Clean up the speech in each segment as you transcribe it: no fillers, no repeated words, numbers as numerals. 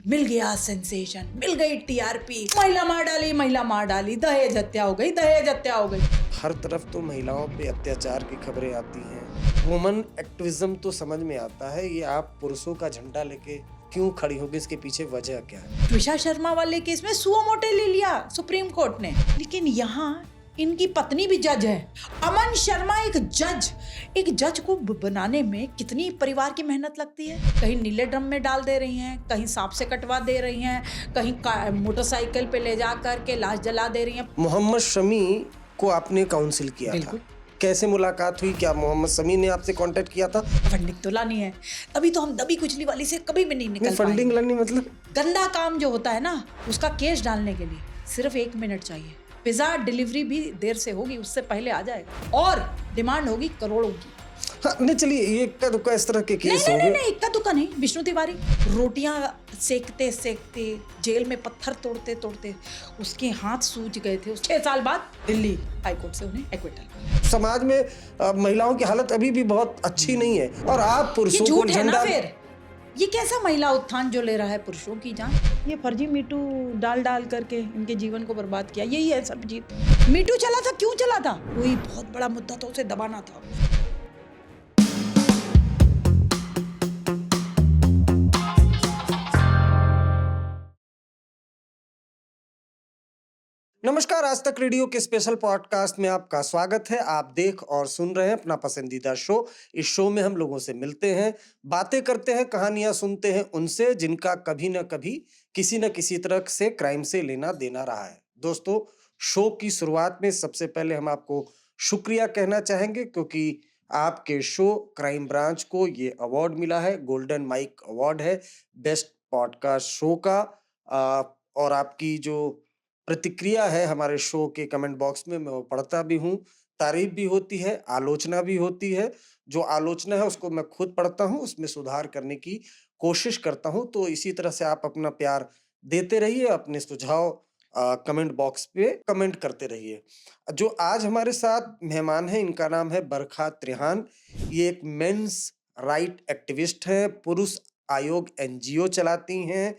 मिल गया सेंसेशन, मिल गई टीआरपी, महिला मार डाली, दहेज हत्या हो गई, दहेज हत्या हो गई। हर तरफ तो महिलाओं पे अत्याचार की खबरें आती हैं। वुमन एक्टिविज्म तो समझ में आता है, ये आप पुरुषों का झंडा लेके क्यों खड़ी होगी, इसके पीछे वजह क्या है? त्विषा शर्मा वाले केस में सुओ मोटे ले लिया सुप्रीम कोर्ट ने, लेकिन यहाँ इनकी पत्नी भी जज है। अमन शर्मा एक जज को बनाने में कितनी परिवार की मेहनत लगती है। कहीं नीले ड्रम में डाल दे रही हैं, कहीं सांप से कटवा दे रही हैं, कहीं मोटरसाइकिल पे ले जा करके लाश जला दे रही हैं। मोहम्मद शमी को आपने काउंसिल किया था, कैसे मुलाकात हुई? क्या मोहम्मद शमी ने आपसे कांटेक्ट किया था? फंडिंग तो लानी है, तभी तो हम दबी कुचली वाली से कभी भी नहीं निकल फंडिंग लानी मतलब गंदा काम जो होता है ना, उसका केस डालने के लिए सिर्फ 1 मिनट चाहिए। पिज्जा डिलीवरी भी देर से होगी, उससे पहले आ जाएगा और डिमांड होगी करोड़ों की। हाँ, नहीं चलिए, ये इक्का दुक्का इस तरह के केस होंगे। नहीं, इक्का दुक्का नहीं। विष्णु तिवारी रोटियां सेकते सेकते जेल में पत्थर तोड़ते तोड़ते उसके हाथ सूज गए थे। 6 साल बाद दिल्ली हाईकोर्ट से उन्हें एक्विटल। समाज में महिलाओं की हालत अभी भी बहुत अच्छी नहीं है और आप पुरुषों को झूठ है ना फिर। ये कैसा महिला उत्थान जो ले रहा है पुरुषों की जान? ये फर्जी मीटू डाल करके इनके जीवन को बर्बाद किया। यही है सब जीत। मीटू चला था, क्यों चला था? कोई बहुत बड़ा मुद्दा था, उसे दबाना था। नमस्कार, आज तक रेडियो के स्पेशल पॉडकास्ट में आपका स्वागत है। आप देख और सुन रहे हैं अपना पसंदीदा शो। इस शो में हम लोगों से मिलते हैं, बातें करते हैं, कहानियां सुनते हैं उनसे जिनका कभी न कभी किसी न किसी तरह से क्राइम से लेना देना रहा है। दोस्तों, शो की शुरुआत में सबसे पहले हम आपको शुक्रिया कहना चाहेंगे क्योंकि आपके शो क्राइम ब्रांच को ये अवार्ड मिला है। गोल्डन माइक अवार्ड है बेस्ट पॉडकास्ट शो का। और आपकी जो प्रतिक्रिया है हमारे शो के कमेंट बॉक्स में, मैं वो पढ़ता भी हूँ। तारीफ भी होती है, आलोचना भी होती है। जो आलोचना है उसको मैं खुद पढ़ता हूँ, उसमें सुधार करने की कोशिश करता हूँ। तो इसी तरह से आप अपना प्यार देते रहिए, अपने सुझाव कमेंट बॉक्स पे कमेंट करते रहिए। जो आज हमारे साथ मेहमान है, इनका नाम है बरखा त्रिहान। ये एक मेंस राइट एक्टिविस्ट है, पुरुष आयोग एनजीओ चलाती हैं,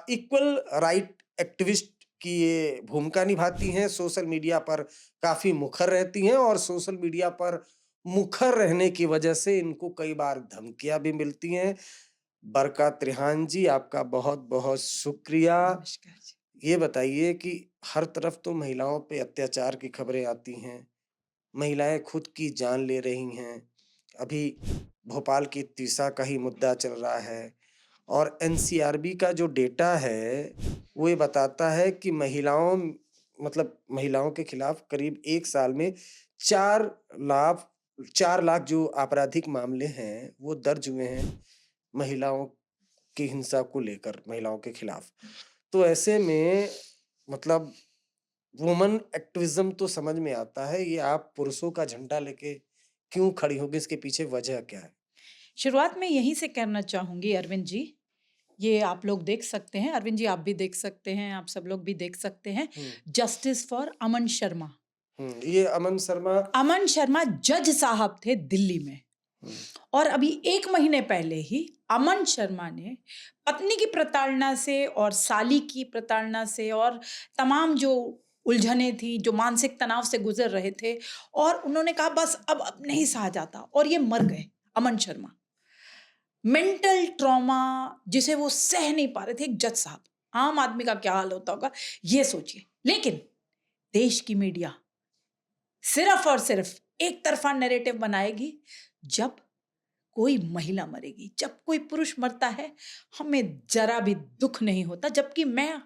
इक्वल राइट एक्टिविस्ट की ये भूमिका निभाती हैं। सोशल मीडिया पर काफी मुखर रहती हैं और सोशल मीडिया पर मुखर रहने की वजह से इनको कई बार धमकियां भी मिलती हैं। बरखा त्रिहान जी, आपका बहुत बहुत शुक्रिया। नमस्कार जी। ये बताइए कि हर तरफ तो महिलाओं पे अत्याचार की खबरें आती हैं, महिलाएं खुद की जान ले रही हैं। अभी भोपाल की तीसा का ही मुद्दा चल रहा है और एनसीआरबी का जो डेटा है वो ये बताता है कि महिलाओं के खिलाफ करीब 1 साल में 4 लाख जो आपराधिक मामले हैं वो दर्ज हुए हैं महिलाओं की हिंसा को लेकर, महिलाओं के खिलाफ। तो ऐसे में मतलब वुमन एक्टिविज्म तो समझ में आता है, ये आप पुरुषों का झंडा लेके क्यों खड़ी होगी, इसके पीछे वजह क्या है? शुरुआत में यहीं से करना चाहूंगी अरविंद जी। ये आप लोग देख सकते हैं, अरविंद जी आप भी देख सकते हैं, आप सब लोग भी देख सकते हैं। जस्टिस फॉर अमन शर्मा। ये अमन शर्मा जज साहब थे दिल्ली में। और अभी 1 महीने पहले ही अमन शर्मा ने पत्नी की प्रताड़ना से और साली की प्रताड़ना से और तमाम जो उलझने थी, जो मानसिक तनाव से गुजर रहे थे, और उन्होंने कहा बस अब नहीं सहा जाता, और ये मर गए। अमन शर्मा मेंटल ट्रॉमा जिसे वो सह नहीं पा रहे थे। एक जज साहब, आम आदमी का क्या हाल होता होगा ये सोचिए। लेकिन देश की मीडिया सिर्फ और सिर्फ एक तरफा नैरेटिव बनाएगी। जब कोई महिला मरेगी, जब कोई पुरुष मरता है, हमें जरा भी दुख नहीं होता। जबकि मैं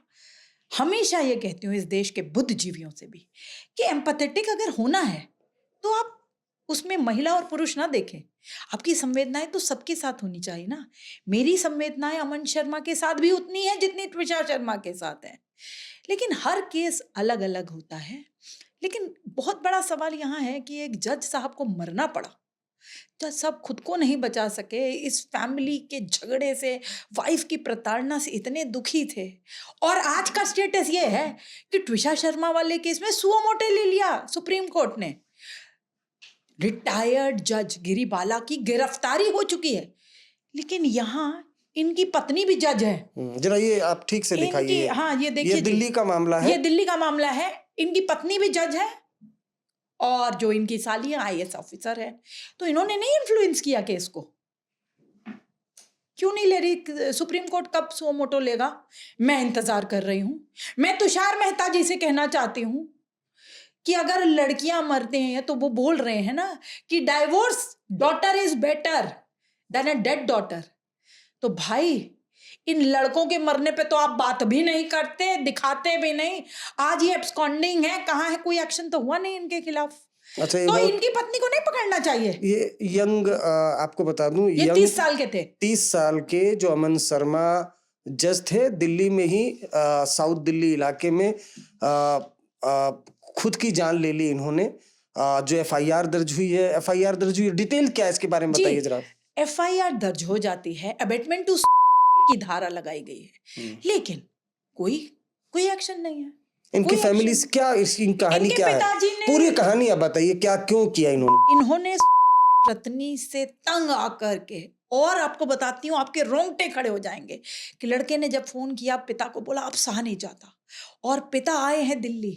हमेशा ये कहती हूँ इस देश के बुद्धिजीवियों से भी कि एम्पैथेटिक अगर होना है तो आप उसमें महिला और पुरुष ना देखें। आपकी संवेदनाएं तो सबके साथ होनी चाहिए ना। मेरी संवेदनाएं अमन शर्मा के साथ भी उतनी है जितनी त्विषा शर्मा के साथ है, लेकिन हर केस अलग अलग होता है। लेकिन बहुत बड़ा सवाल यहाँ है कि एक जज साहब को मरना पड़ा। जज साहब खुद को नहीं बचा सके, इस फैमिली के झगड़े से, वाइफ की प्रताड़ना से इतने दुखी थे। और आज का स्टेटस ये है कि त्विषा शर्मा वाले केस में सुओ मोटे ले लिया सुप्रीम कोर्ट ने। रिटायर्ड जज गिरिबाला की गिरफ्तारी हो चुकी है। लेकिन यहाँ इनकी पत्नी भी जज है। जरा ये आप ठीक से इनकी दिखाइए। हाँ ये ये देखिए जी, दिल्ली का मामला है। ये दिल्ली का मामला है। इनकी पत्नी भी जज है और जो इनकी साली है आईएएस ऑफिसर है। तो इन्होंने नहीं इन्फ्लुएंस किया केस को। क्यों नहीं ले रही सुप्रीम कोर्ट? कब सो मोटो लेगा? मैं इंतजार कर रही हूं। मैं तुषार मेहता जी से कहना चाहती हूं कि अगर लड़कियां मरते हैं तो वो बोल रहे हैं ना कि divorce daughter is better than a dead daughter. तो भाई इन लड़कों के मरने पे तो आप बात भी नहीं करते, दिखाते भी नहीं। आज ये एब्सकॉन्डिंग है, कहाँ है? कोई एक्शन तो हुआ नहीं इनके खिलाफ। अच्छा, ये तो बहुत इनकी पत्नी को नहीं पकड़ना चाहिए। ये यंग आपको बता दूं, ये यंग 30 साल के थे। 30 साल के जो अमन शर्मा जज थे दिल्ली में ही, साउथ दिल्ली इलाके में खुद की जान ले ली इन्होंने। जो एफआईआर दर्ज हुई है, एफआईआर दर्ज हुई है, डिटेल क्या है इसके बारे में जी, बताइए जरा। एफआईआर दर्ज हो जाती है, अबेटमेंट टू की धारा लगाई गई है, लेकिन कोई कोई एक्शन नहीं है। इनकी कोई फैमिली एक्शन से क्या, इसकी कहानी इनके क्या है? पिताजी ने पूरी कहानी आप बताइए, क्या क्यों किया इन्होंने पत्नी से तंग आकर के। और आपको बताती हूँ, आपके रोंगटे खड़े हो जाएंगे कि लड़के ने जब फोन किया पिता को, बोला अब सहा नहीं जाता। और पिता आए हैं दिल्ली,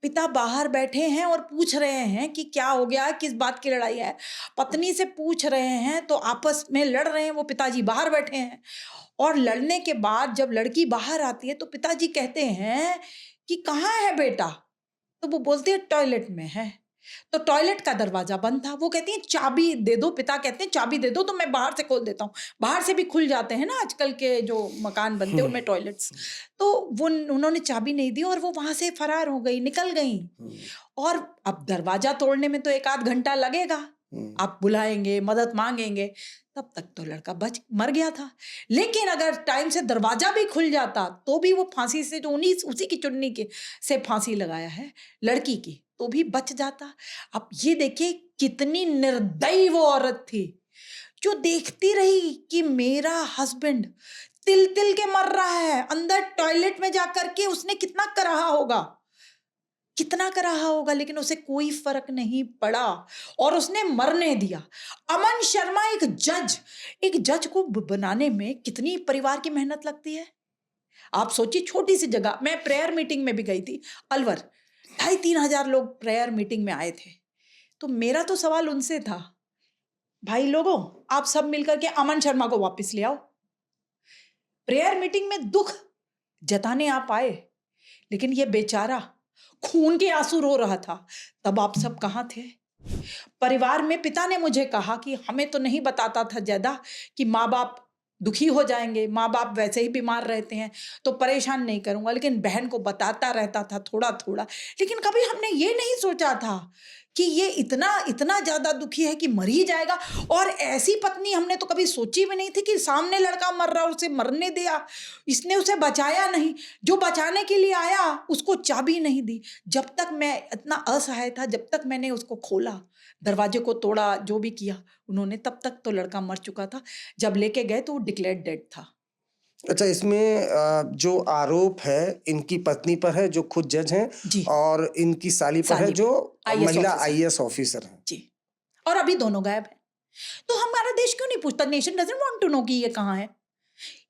पिता बाहर बैठे हैं और पूछ रहे हैं कि क्या हो गया, किस बात की लड़ाई है। पत्नी से पूछ रहे हैं तो आपस में लड़ रहे हैं। वो पिताजी बाहर बैठे हैं और लड़ने के बाद जब लड़की बाहर आती है तो पिताजी कहते हैं कि कहाँ है बेटा? तो वो बोलती है टॉयलेट में है। तो टॉयलेट का दरवाजा बंद था। वो कहती है चाबी दे दो। पिता कहते हैं चाबी दे दो तो मैं बाहर से खोल देता हूँ। बाहर से भी खुल जाते हैं ना आजकल के जो मकान बनते हैं उनमें टॉयलेट्स। तो वो उन्होंने चाबी नहीं दी और वो वहां से फरार हो गई, निकल गई। और अब दरवाजा तोड़ने में तो 1 आध घंटा लगेगा। आप बुलाएंगे, मदद मांगेंगे, तब तक तो लड़का मर गया था। लेकिन अगर टाइम से दरवाजा भी खुल जाता तो भी वो फांसी से, जो उसी की चुन्नी के से फांसी लगाया है लड़की की, तो भी बच जाता। अब ये देखिए कितनी निर्दयी वो औरत थी जो देखती रही कि मेरा हस्बैंड तिल तिल के मर रहा है। अंदर टॉयलेट में जाकर के उसने कितना कराहा होगा, कितना कराहा होगा, लेकिन उसे कोई फर्क नहीं पड़ा और उसने मरने दिया। अमन शर्मा एक जज को बनाने में कितनी परिवार की मेहनत लगती है। आप सोचिए, छोटी सी जगह। मैं प्रेयर मीटिंग में भी गई थी अलवर, 2,500-3 हजार लोग प्रेयर मीटिंग में आए थे। तो मेरा तो सवाल उनसे था, भाई लोगों आप सब मिलकर के अमन शर्मा को वापस ले आओ। प्रेयर मीटिंग में दुख जताने आप आए, लेकिन ये बेचारा खून के आंसू रो रहा था। तब आप सब कहाँ थे? परिवार में पिता ने मुझे कहा कि हमें तो नहीं बताता था ज्यादा कि माँ बाप दुखी हो जाएंगे, माँ बाप वैसे ही बीमार रहते हैं तो परेशान नहीं करूंगा। लेकिन बहन को बताता रहता था थोड़ा थोड़ा। लेकिन कभी हमने ये नहीं सोचा था कि ये इतना इतना ज्यादा दुखी है कि मर ही जाएगा। और ऐसी पत्नी हमने तो कभी सोची भी नहीं थी कि सामने लड़का मर रहा उसे मरने दिया, इसने उसे बचाया नहीं। जो बचाने के लिए आया उसको चाबी नहीं दी। जब तक मैं इतना असहाय था, जब तक मैंने उसको खोला, दरवाजे को तोड़ा, जो भी किया उन्होंने, तब तक तो लड़का मर चुका था। जब लेके गए तो वो डिक्लेयर्ड डेड था। अच्छा, इसमें जो आरोप है इनकी पत्नी पर है जो खुद जज हैं, जी, और इनकी साली पर है साली जो IAS महिला ऑफिसर। आईएएस ऑफिसर है। जी, और अभी दोनों गायब हैं। तो हमारा देश क्यों नहीं पूछता? Nation doesn't want to know कि ये कहाँ है।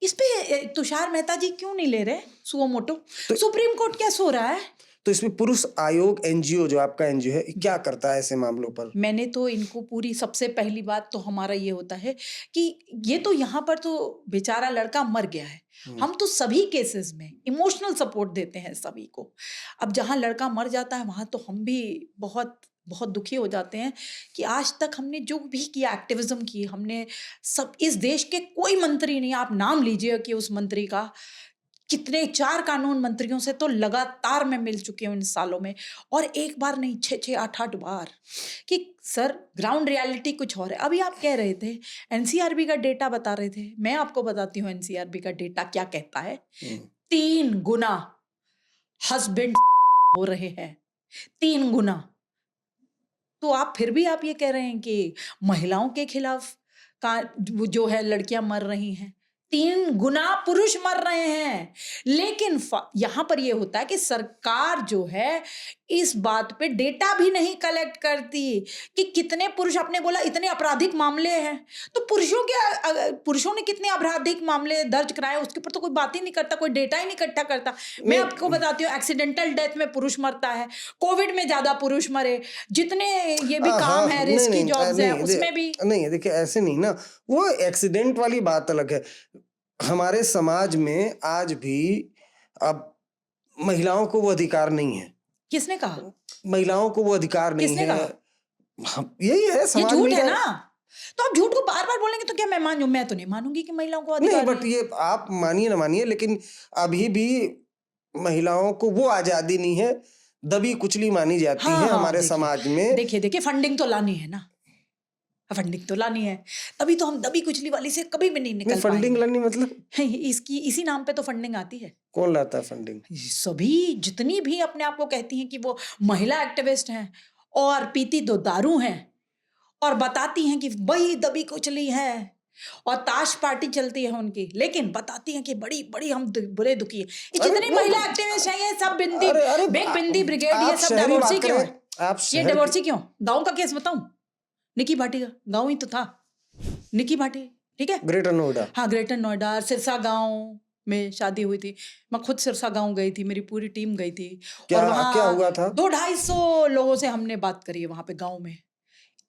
इस पे तुषार मेहता जी क्यों नहीं ले रहे सुओ मोटो? तो सुप्रीम कोर्ट क्या सो रहा है? तो इसमें पुरुष आयोग एनजीओ, जो आपका एनजीओ है, क्या करता है ऐसे मामलों पर? मैंने तो इनको पूरी, सबसे पहली बात तो हमारा ये होता है कि ये तो यहाँ पर तो बेचारा लड़का मर गया है। हम तो सभी केसेस में इमोशनल सपोर्ट देते हैं सभी को। अब जहाँ लड़का मर जाता है वहाँ तो हम भी बहुत बहुत दुखी हो जाते हैं कि आज तक हमने जो भी किया, एक्टिविज्म की हमने, सब, इस देश के कोई मंत्री नहीं, आप नाम लीजिए कि उस मंत्री का, कितने 4 कानून मंत्रियों से तो लगातार मैं मिल चुकी हूँ इन सालों में। और एक बार नहीं, 6-6 8-8 बार कि सर ग्राउंड रियलिटी कुछ और है। अभी आप कह रहे थे एनसीआरबी का डेटा बता रहे थे, मैं आपको बताती हूँ एनसीआरबी का डेटा क्या कहता है। 3 गुना हस्बैंड हो रहे हैं, 3 गुना। तो आप फिर भी आप ये कह रहे हैं कि महिलाओं के खिलाफ का जो है लड़कियां मर रही हैं। 3 गुना पुरुष मर रहे हैं। लेकिन यहाँ पर ये होता है कि सरकार जो है इस बात पे डेटा भी नहीं कलेक्ट करती कि कितने पुरुष, आपने बोला इतने आपराधिक मामले हैं, तो पुरुषों ने कितने आपराधिक मामले दर्ज कराए उसके ऊपर तो कोई बात ही नहीं करता, कोई डेटा ही नहीं इकट्ठा करता। मैं आपको बताती हूँ, एक्सीडेंटल डेथ में पुरुष मरता है, कोविड में ज्यादा पुरुष मरे, जितने ये भी काम है, रिस्की जॉब्स है, उसमें भी नहीं। देखिए ऐसे नहीं ना, वो एक्सीडेंट वाली बात अलग है। हमारे समाज में आज भी अब महिलाओं को वो अधिकार नहीं है। किसने कहा? महिलाओं को वो अधिकार नहीं किसने है। कहा? यही है ये समाज झूठ में है ना, तो आप झूठ को बार बार बोलेंगे तो क्या मैं मानूं? मैं तो नहीं मानूंगी कि महिलाओं को नहीं, अधिकार बट ये आप मानिए ना मानिए, लेकिन अभी भी महिलाओं को वो आजादी नहीं है, दबी कुचली मानी जाती है हमारे समाज में। देखिए फंडिंग तो लानी है ना, फंडिंग तो लानी है, तभी तो हम दबी कुचली वाली से कभी भी नहीं निकल फंडिंग पाएंगे। लानी मतलब इसी नाम पे तो फंडिंग आती है। कौन लाता है फंडिंग? सभी जितनी भी अपने आप को कहती हैं कि वो महिला एक्टिविस्ट हैं और पीती दो दारू हैं और बताती हैं कि वही दबी कुचली है और ताश पार्टी चलती है उनकी, लेकिन बताती हैं कि बड़ी बड़ी हम बुरे दुखी हैं। ये जितनी महिला एक्टिविस्ट हैं, ये सब बिंदी बिग बिंदी ब्रिगेड, ये सब डिवोर्सी क्यों है? ये डिवोर्सी क्यों? गाँव का केस बताऊं? निकी भाटी का गाँव ही तो था, निकी भाटी, ठीक है, ग्रेटर नोएडा। हाँ, ग्रेटर नोएडा, सिरसा गांव में शादी हुई थी। मैं खुद सिरसा गांव गई थी, मेरी पूरी टीम गई थी। और वहाँ क्या हुआ था? 200-250 लोगों से हमने बात करी है वहाँ पे गांव में।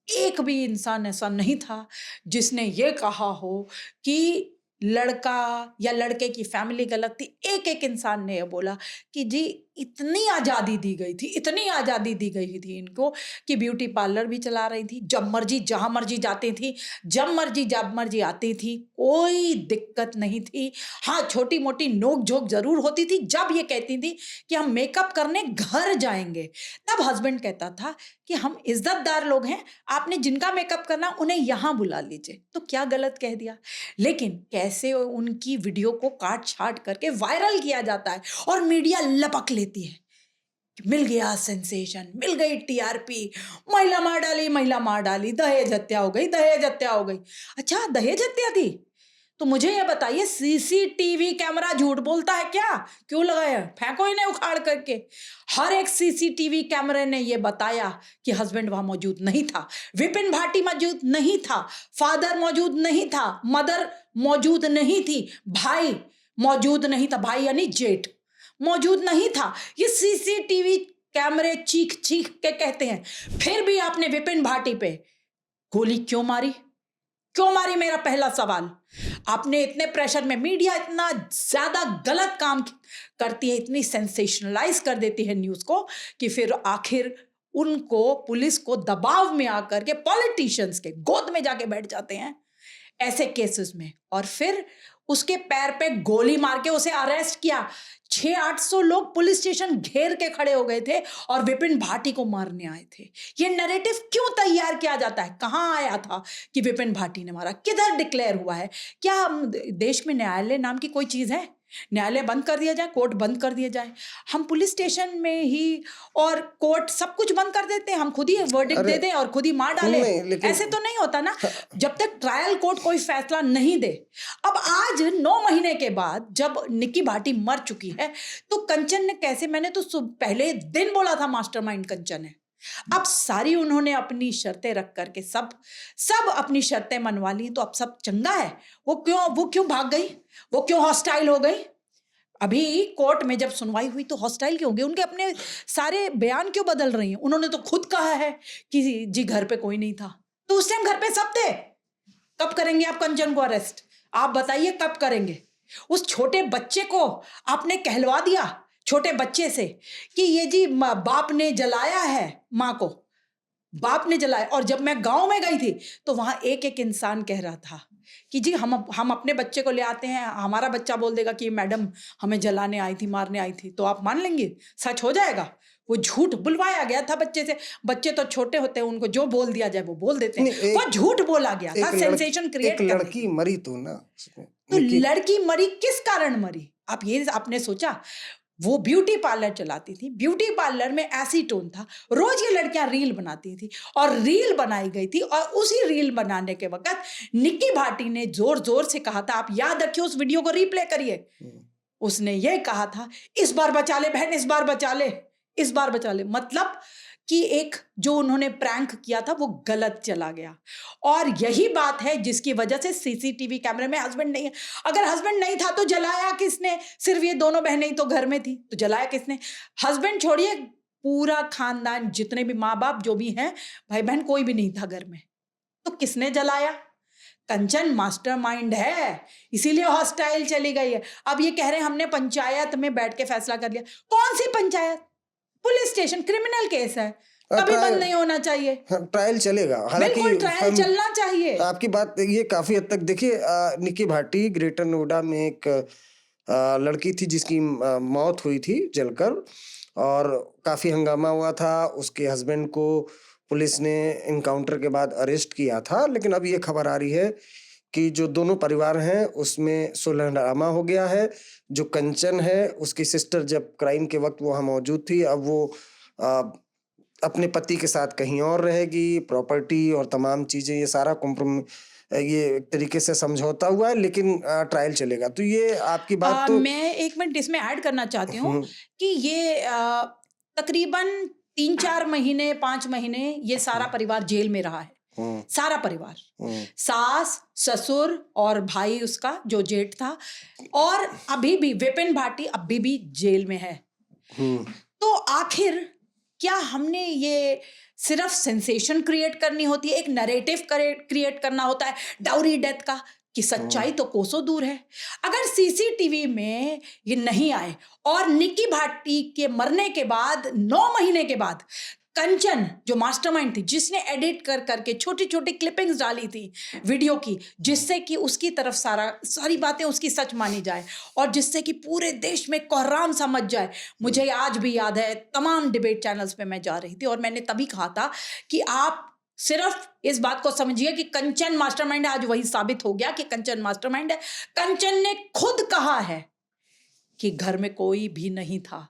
एक भी इंसान ऐसा नहीं था जिसने ये कहा हो कि लड़का या लड़के की फैमिली गलत थी। एक एक इंसान ने ये बोला कि जी इतनी आज़ादी दी गई थी, इतनी आज़ादी दी गई थी इनको कि ब्यूटी पार्लर भी चला रही थी, जब मर्जी जहाँ मर्जी जाती थी, जब मर्जी आती थी, कोई दिक्कत नहीं थी। हाँ, छोटी मोटी नोक झोंक जरूर होती थी जब ये कहती थी कि हम मेकअप करने घर जाएंगे, तब हस्बैंड कहता था कि हम इज्जतदार लोग हैं, आपने जिनका मेकअप करना उन्हें यहाँ बुला लीजिए। तो क्या गलत कह दिया? लेकिन कैसे उनकी वीडियो को काट छाट करके वायरल किया जाता है और मीडिया लपक लेती है। मिल गया सेंसेशन, मिल गई टीआरपी, महिला मार डाली, दहेज हत्या हो गई, दहेज हत्या हो गई। अच्छा, दहेज हत्या थी? तो मुझे ये बताइए, सीसीटीवी कैमरा झूठ बोलता है क्या? क्यों लगाया? फेंको इन्हें उखाड़ करके। हर एक सीसीटीवी कैमरे ने ये बताया कि हस्बैंड वहां मौजूद नहीं था, विपिन भाटी मौजूद नहीं था, फादर मौजूद नहीं था, मदर मौजूद नहीं थी, भाई मौजूद नहीं था, भाई यानी जेठ मौजूद नहीं था। ये सीसीटीवी कैमरे चीख चीख के कहते हैं। फिर भी आपने विपिन भाटी पे गोली क्यों मारी? क्यों मारी, मेरा पहला सवाल। आपने इतने प्रेशर में, मीडिया इतना ज्यादा गलत काम करती है, इतनी सेंसेशनलाइज कर देती है न्यूज को कि फिर आखिर उनको, पुलिस को दबाव में आकर के पॉलिटिशियंस के गोद में जाके बैठ जाते हैं ऐसे केसेस में, और फिर उसके पैर पे गोली मार के उसे अरेस्ट किया। 600-800 लोग पुलिस स्टेशन घेर के खड़े हो गए थे और विपिन भाटी को मारने आए थे। ये नैरेटिव क्यों तैयार किया जाता है? कहाँ आया था कि विपिन भाटी ने मारा? किधर डिक्लेयर हुआ है? क्या देश में न्यायालय नाम की कोई चीज है? न्यायालय बंद कर दिया जाए, कोर्ट बंद कर दिया जाए, हम पुलिस स्टेशन में ही और कोर्ट सब कुछ बंद कर देते हैं, हम खुद ही वर्डिक्ट दे दें और खुद ही मार डालें? ऐसे तो नहीं होता ना, जब तक ट्रायल कोर्ट कोई फैसला नहीं दे। अब आज 9 महीने के बाद जब निकी भाटी मर चुकी है, तो कंचन ने कैसे, मैंने तो पहले दिन बोला था मास्टरमाइंड कंचन है। अब सारी उन्होंने अपनी शर्तें रख करके सब अपनी शर्तें मनवा ली, तो अब सब चंगा है। वो क्यों भाग गई? वो क्यों हॉस्टाइल हो गई? अभी कोर्ट में जब सुनवाई हुई तो हॉस्टाइल क्यों हो गई? उनके अपने सारे बयान क्यों बदल रही हैं? उन्होंने तो खुद कहा है कि जी घर पे कोई नहीं था, तो उस टाइम घर पे सब थे। कब करेंगे आप कंचन को अरेस्ट? आप बताइए कब करेंगे? उस छोटे बच्चे को आपने कहलवा दिया, छोटे बच्चे से, कि ये जी बाप ने जलाया है, माँ को बाप ने जलाया। और जब मैं गांव में गई थी तो वहां एक एक इंसान कह रहा था कि जी हम अपने बच्चे को ले आते हैं, हमारा बच्चा बोल देगा कि मैडम हमें जलाने आई थी, मारने आई थी, तो आप मान लेंगे? सच हो जाएगा? वो झूठ बुलवाया गया था बच्चे से। बच्चे तो छोटे होते हैं, उनको जो बोल दिया जाए वो बोल देते हैं। वो झूठ बोला गया था सेंसेशन क्रिएट करने। लड़की मरी तो ना, तो लड़की मरी किस कारण मरी? आप ये आपने सोचा? वो ब्यूटी पार्लर चलाती थी, ब्यूटी पार्लर में ऐसी टोन था, रोज ये लड़कियां रील बनाती थी और रील बनाई गई थी। और उसी रील बनाने के वक्त निकी भाटी ने जोर जोर से कहा था, आप याद रखिए, उस वीडियो को रिप्ले करिए, उसने ये कहा था, इस बार बचा ले बहन, इस बार बचा ले, इस बार बचा ले, मतलब कि एक जो उन्होंने प्रैंक किया था वो गलत चला गया। और यही बात है जिसकी वजह से सीसीटीवी कैमरे में हस्बैंड नहीं है। अगर हस्बैंड नहीं था तो जलाया किसने? सिर्फ ये दोनों बहनें ही तो घर में थी, तो जलाया किसने? हस्बैंड छोड़िए, पूरा खानदान, जितने भी माँ बाप जो भी हैं, भाई बहन, कोई भी नहीं था घर में, तो किसने जलाया? कंचन मास्टरमाइंड है, इसीलिए हॉस्टाइल चली गई है। अब ये कह रहे हैं हमने पंचायत में बैठ के फैसला कर लिया। कौन सी panchayat? Police station, criminal case है, कभी बंद नहीं होना चाहिए। ट्रायल चलेगा, हालांकि बिल्कुल ट्रायल चलना चाहिए। आपकी बात ये काफी हद तक देखिए। निक्की भाटी ग्रेटर नोएडा में एक लड़की थी जिसकी मौत हुई थी जलकर, और काफी हंगामा हुआ था। उसके हस्बैंड को पुलिस ने इनकाउंटर के बाद अरेस्ट किया था, लेकिन अब ये खबर आ रही है कि जो दोनों परिवार हैं उसमें सुलहनामा हो गया है। जो कंचन है, उसकी सिस्टर जब क्राइम के वक्त वहां मौजूद थी, अब वो आ, अपने पति के साथ कहीं और रहेगी। प्रॉपर्टी और तमाम चीजें, ये सारा ये एक तरीके से समझौता हुआ है, लेकिन ट्रायल चलेगा। तो ये आपकी बात तो मैं 1 मिनट इसमें ऐड करना चाहती हूँ कि ये तकरीबन 3-4 महीने, 5 महीने ये सारा परिवार जेल में रहा है। सारा परिवार, सास, ससुर और भाई उसका जो जेठ था, और अभी भी विपिन भाटी अभी भी जेल में है। तो आखिर क्या हमने ये सिर्फ सेंसेशन क्रिएट करनी होती है, एक नैरेटिव क्रिएट करना होता है डाउरी डेथ का, कि सच्चाई तो कोसों दूर है? अगर सीसीटीवी में ये नहीं आए और निक्की भाटी के मरने के बाद 9 महीने के बाद कंचन जो मास्टरमाइंड थी, जिसने एडिट कर करके छोटी छोटी क्लिपिंग्स डाली थी वीडियो की, जिससे कि उसकी तरफ सारी बातें उसकी सच मानी जाए और जिससे कि पूरे देश में कोहराम सा मच जाए। मुझे आज भी याद है, तमाम डिबेट चैनल्स पे मैं जा रही थी और मैंने तभी कहा था कि आप सिर्फ इस बात को समझिए कि कंचन मास्टरमाइंड है। आज वही साबित हो गया कि कंचन मास्टरमाइंड है। कंचन ने खुद कहा है कि घर में कोई भी नहीं था,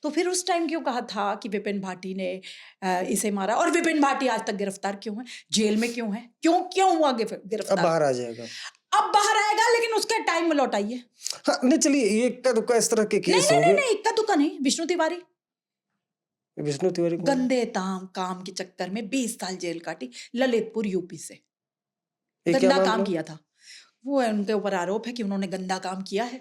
तो फिर उस टाइम क्यों कहा था कि विपिन भाटी ने इसे मारा? और विपिन भाटी आज तक गिरफ्तार क्यों है? जेल में क्यों है? क्यों हुआ अब गिरफ्तार? बाहर आ जाएगा। अब बाहर आएगा, लेकिन उसके टाइम में लौटाइए। हाँ, नहीं चलिए, ये इक्का दुक्का इस तरह के नहीं केस नहीं नहीं होंगे। नहीं, इक्का दुक्का नहीं। विष्णु तिवारी विष्णु तिवारी कौन है? गंदे काम के चक्कर में 20 साल जेल काटी, ललितपुर यूपी से। ये क्या गंदा मामला काम है? किया था। वो उनके ऊपर आरोप है कि उन्होंने गंदा काम किया है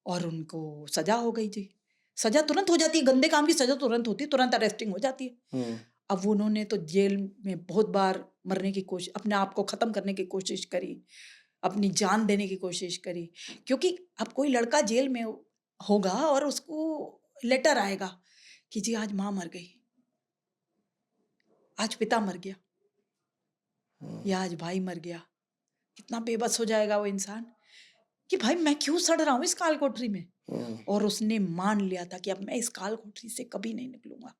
और उनको सजा हो गई जी। सजा तुरंत हो जाती है, गंदे काम की सजा तुरंत होती है, तुरंत अरेस्टिंग हो जाती है। अब उन्होंने तो जेल में बहुत बार मरने की कोशिश, अपने आप को खत्म करने की कोशिश करी, अपनी जान देने की कोशिश करी, क्योंकि अब कोई लड़का जेल में होगा और उसको लेटर आएगा कि जी आज माँ मर गई, आज पिता मर गया, या आज भाई मर गया। कितना बेबस हो जाएगा वो इंसान कि भाई मैं क्यों सड़ रहा हूँ इस काल कोठरी में। और उसने मान लिया था कि अब मैं इस काल कोठरी से कभी नहीं निकलूंगा।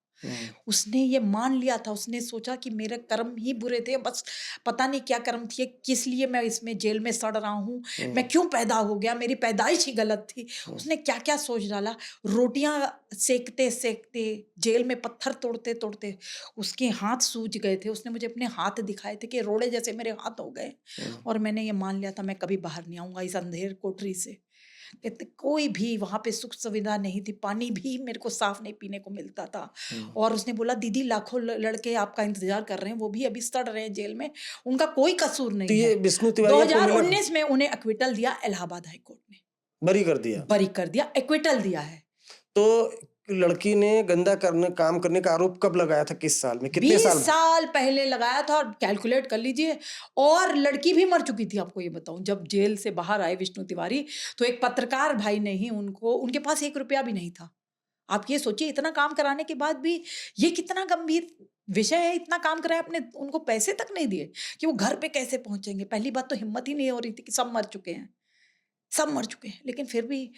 उसने ये मान लिया था, उसने सोचा कि मेरे कर्म ही बुरे थे, बस पता नहीं क्या कर्म थी, किस लिए मैं इसमें जेल में सड़ रहा हूँ, मैं क्यों पैदा हो गया, मेरी पैदाइश ही गलत थी। उसने क्या क्या सोच डाला। रोटियां सेकते सेकते, जेल में पत्थर तोड़ते तोड़ते उसके हाथ सूज गए थे। उसने मुझे अपने हाथ दिखाए थे कि रोड़े जैसे मेरे हाथ हो गए, और मैंने ये मान लिया था मैं कभी बाहर नहीं आऊंगा इस अंधेर कोठरी से। कहते कोई भी वहां पे सुख सुविधा नहीं थी, पानी भी मेरे को साफ नहीं पीने को मिलता था। और उसने बोला दीदी लाखों लड़के आपका इंतजार कर रहे हैं, वो भी अभी सड़ रहे हैं जेल में, उनका कोई कसूर तो नहीं ये है। विष्णु तिवारी को मिला, 2019 में उन्हें एक्विटल दिया, इलाहाबाद हाईकोर्ट ने बरी कर दिया। बरी कर दिया, एक्विटल दिया है। तो लड़की ने काम करने का आरोप कब लगाया था, किस साल में, कितने 20 साल? साल पहले लगाया था, और कैलकुलेट कर लीजिए। और लड़की भी मर चुकी थी। आपको ये बताऊं, जब जेल से बाहर आए विष्णु तिवारी, तो एक पत्रकार भाई ने ही उनको, उनके पास 1 रुपया भी नहीं था। आप ये सोचिए, इतना काम कराने के बाद भी, ये कितना गंभीर विषय है, इतना काम कराया, अपने उनको पैसे तक नहीं दिए कि वो घर पे कैसे पहुंचेंगे। पहली बात तो हिम्मत ही नहीं हो रही थी कि सब मर चुके हैं, सब मर चुके हैं। लेकिन फिर भी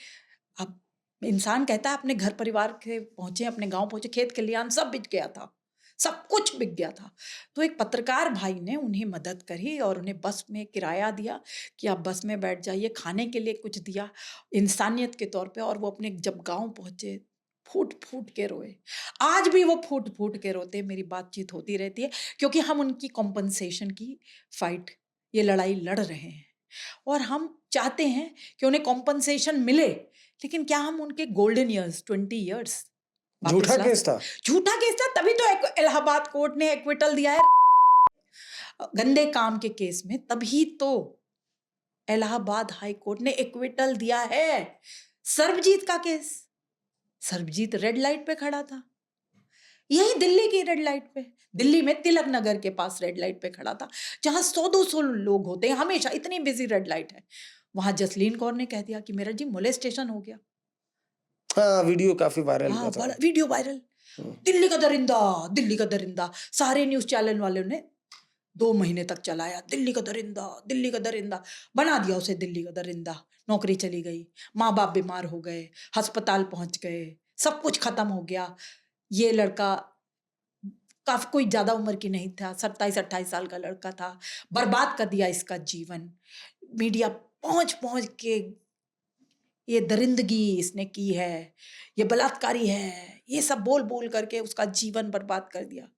अब इंसान कहता है अपने घर परिवार के पहुंचे, अपने गांव पहुंचे, खेत खलिहान सब बिक गया था, सब कुछ बिक गया था। तो एक पत्रकार भाई ने उन्हें मदद करी और उन्हें बस में किराया दिया कि आप बस में बैठ जाइए, खाने के लिए कुछ दिया इंसानियत के तौर पे। और वो अपने जब गांव पहुंचे, फूट फूट के रोए। आज भी वो फूट फूट के रोते, मेरी बातचीत होती रहती है, क्योंकि हम उनकी कॉम्पनसेशन की फाइट, ये लड़ाई लड़ रहे हैं और हम चाहते हैं कि उन्हें कॉम्पनसेशन मिले। लेकिन क्या हम उनके गोल्डन ईयर्स, 20 ईयर्स झूठा ला केस था। झूठा केस था, तभी तो इलाहाबाद कोर्ट ने एक्विटल दिया है गंदे काम के केस में, तभी तो इलाहाबाद हाई कोर्ट ने एक्विटल दिया है। सर्वजीत का केस, सर्वजीत रेड लाइट पे खड़ा था, यही दिल्ली की रेड लाइट पे, दिल्ली में तिलक नगर के पास रेड लाइट पे खड़ा था, जहां 100-200 लोग होते हैं हमेशा, इतनी बिजी रेड लाइट है। वहां जसलीन कौर ने कह दिया कि मेरा जी मोलेस्टेशन हो गया। हाँ, वीडियो काफी वायरल हुआ हाँ, था। Video viral. दिल्ली का दरिंदा, दिल्ली का दरिंदा, सारे न्यूज चैनल वालों ने 2 महीने तक चलाया, दिल्ली का दरिंदा, दिल्ली का दरिंदा, बना दिया उसे दिल्ली का दरिंदा। नौकरी चली गई, माँ बाप बीमार हो गए, अस्पताल पहुंच गए, सब कुछ खत्म हो गया। ये लड़का काफी कोई ज्यादा उम्र की नहीं था, 27-28 साल का लड़का था, बर्बाद कर दिया इसका जीवन। मीडिया पहुंच पहुंच के ये दरिंदगी इसने की है, ये बलात्कारी है, ये सब बोल बोल करके उसका जीवन बर्बाद कर दिया।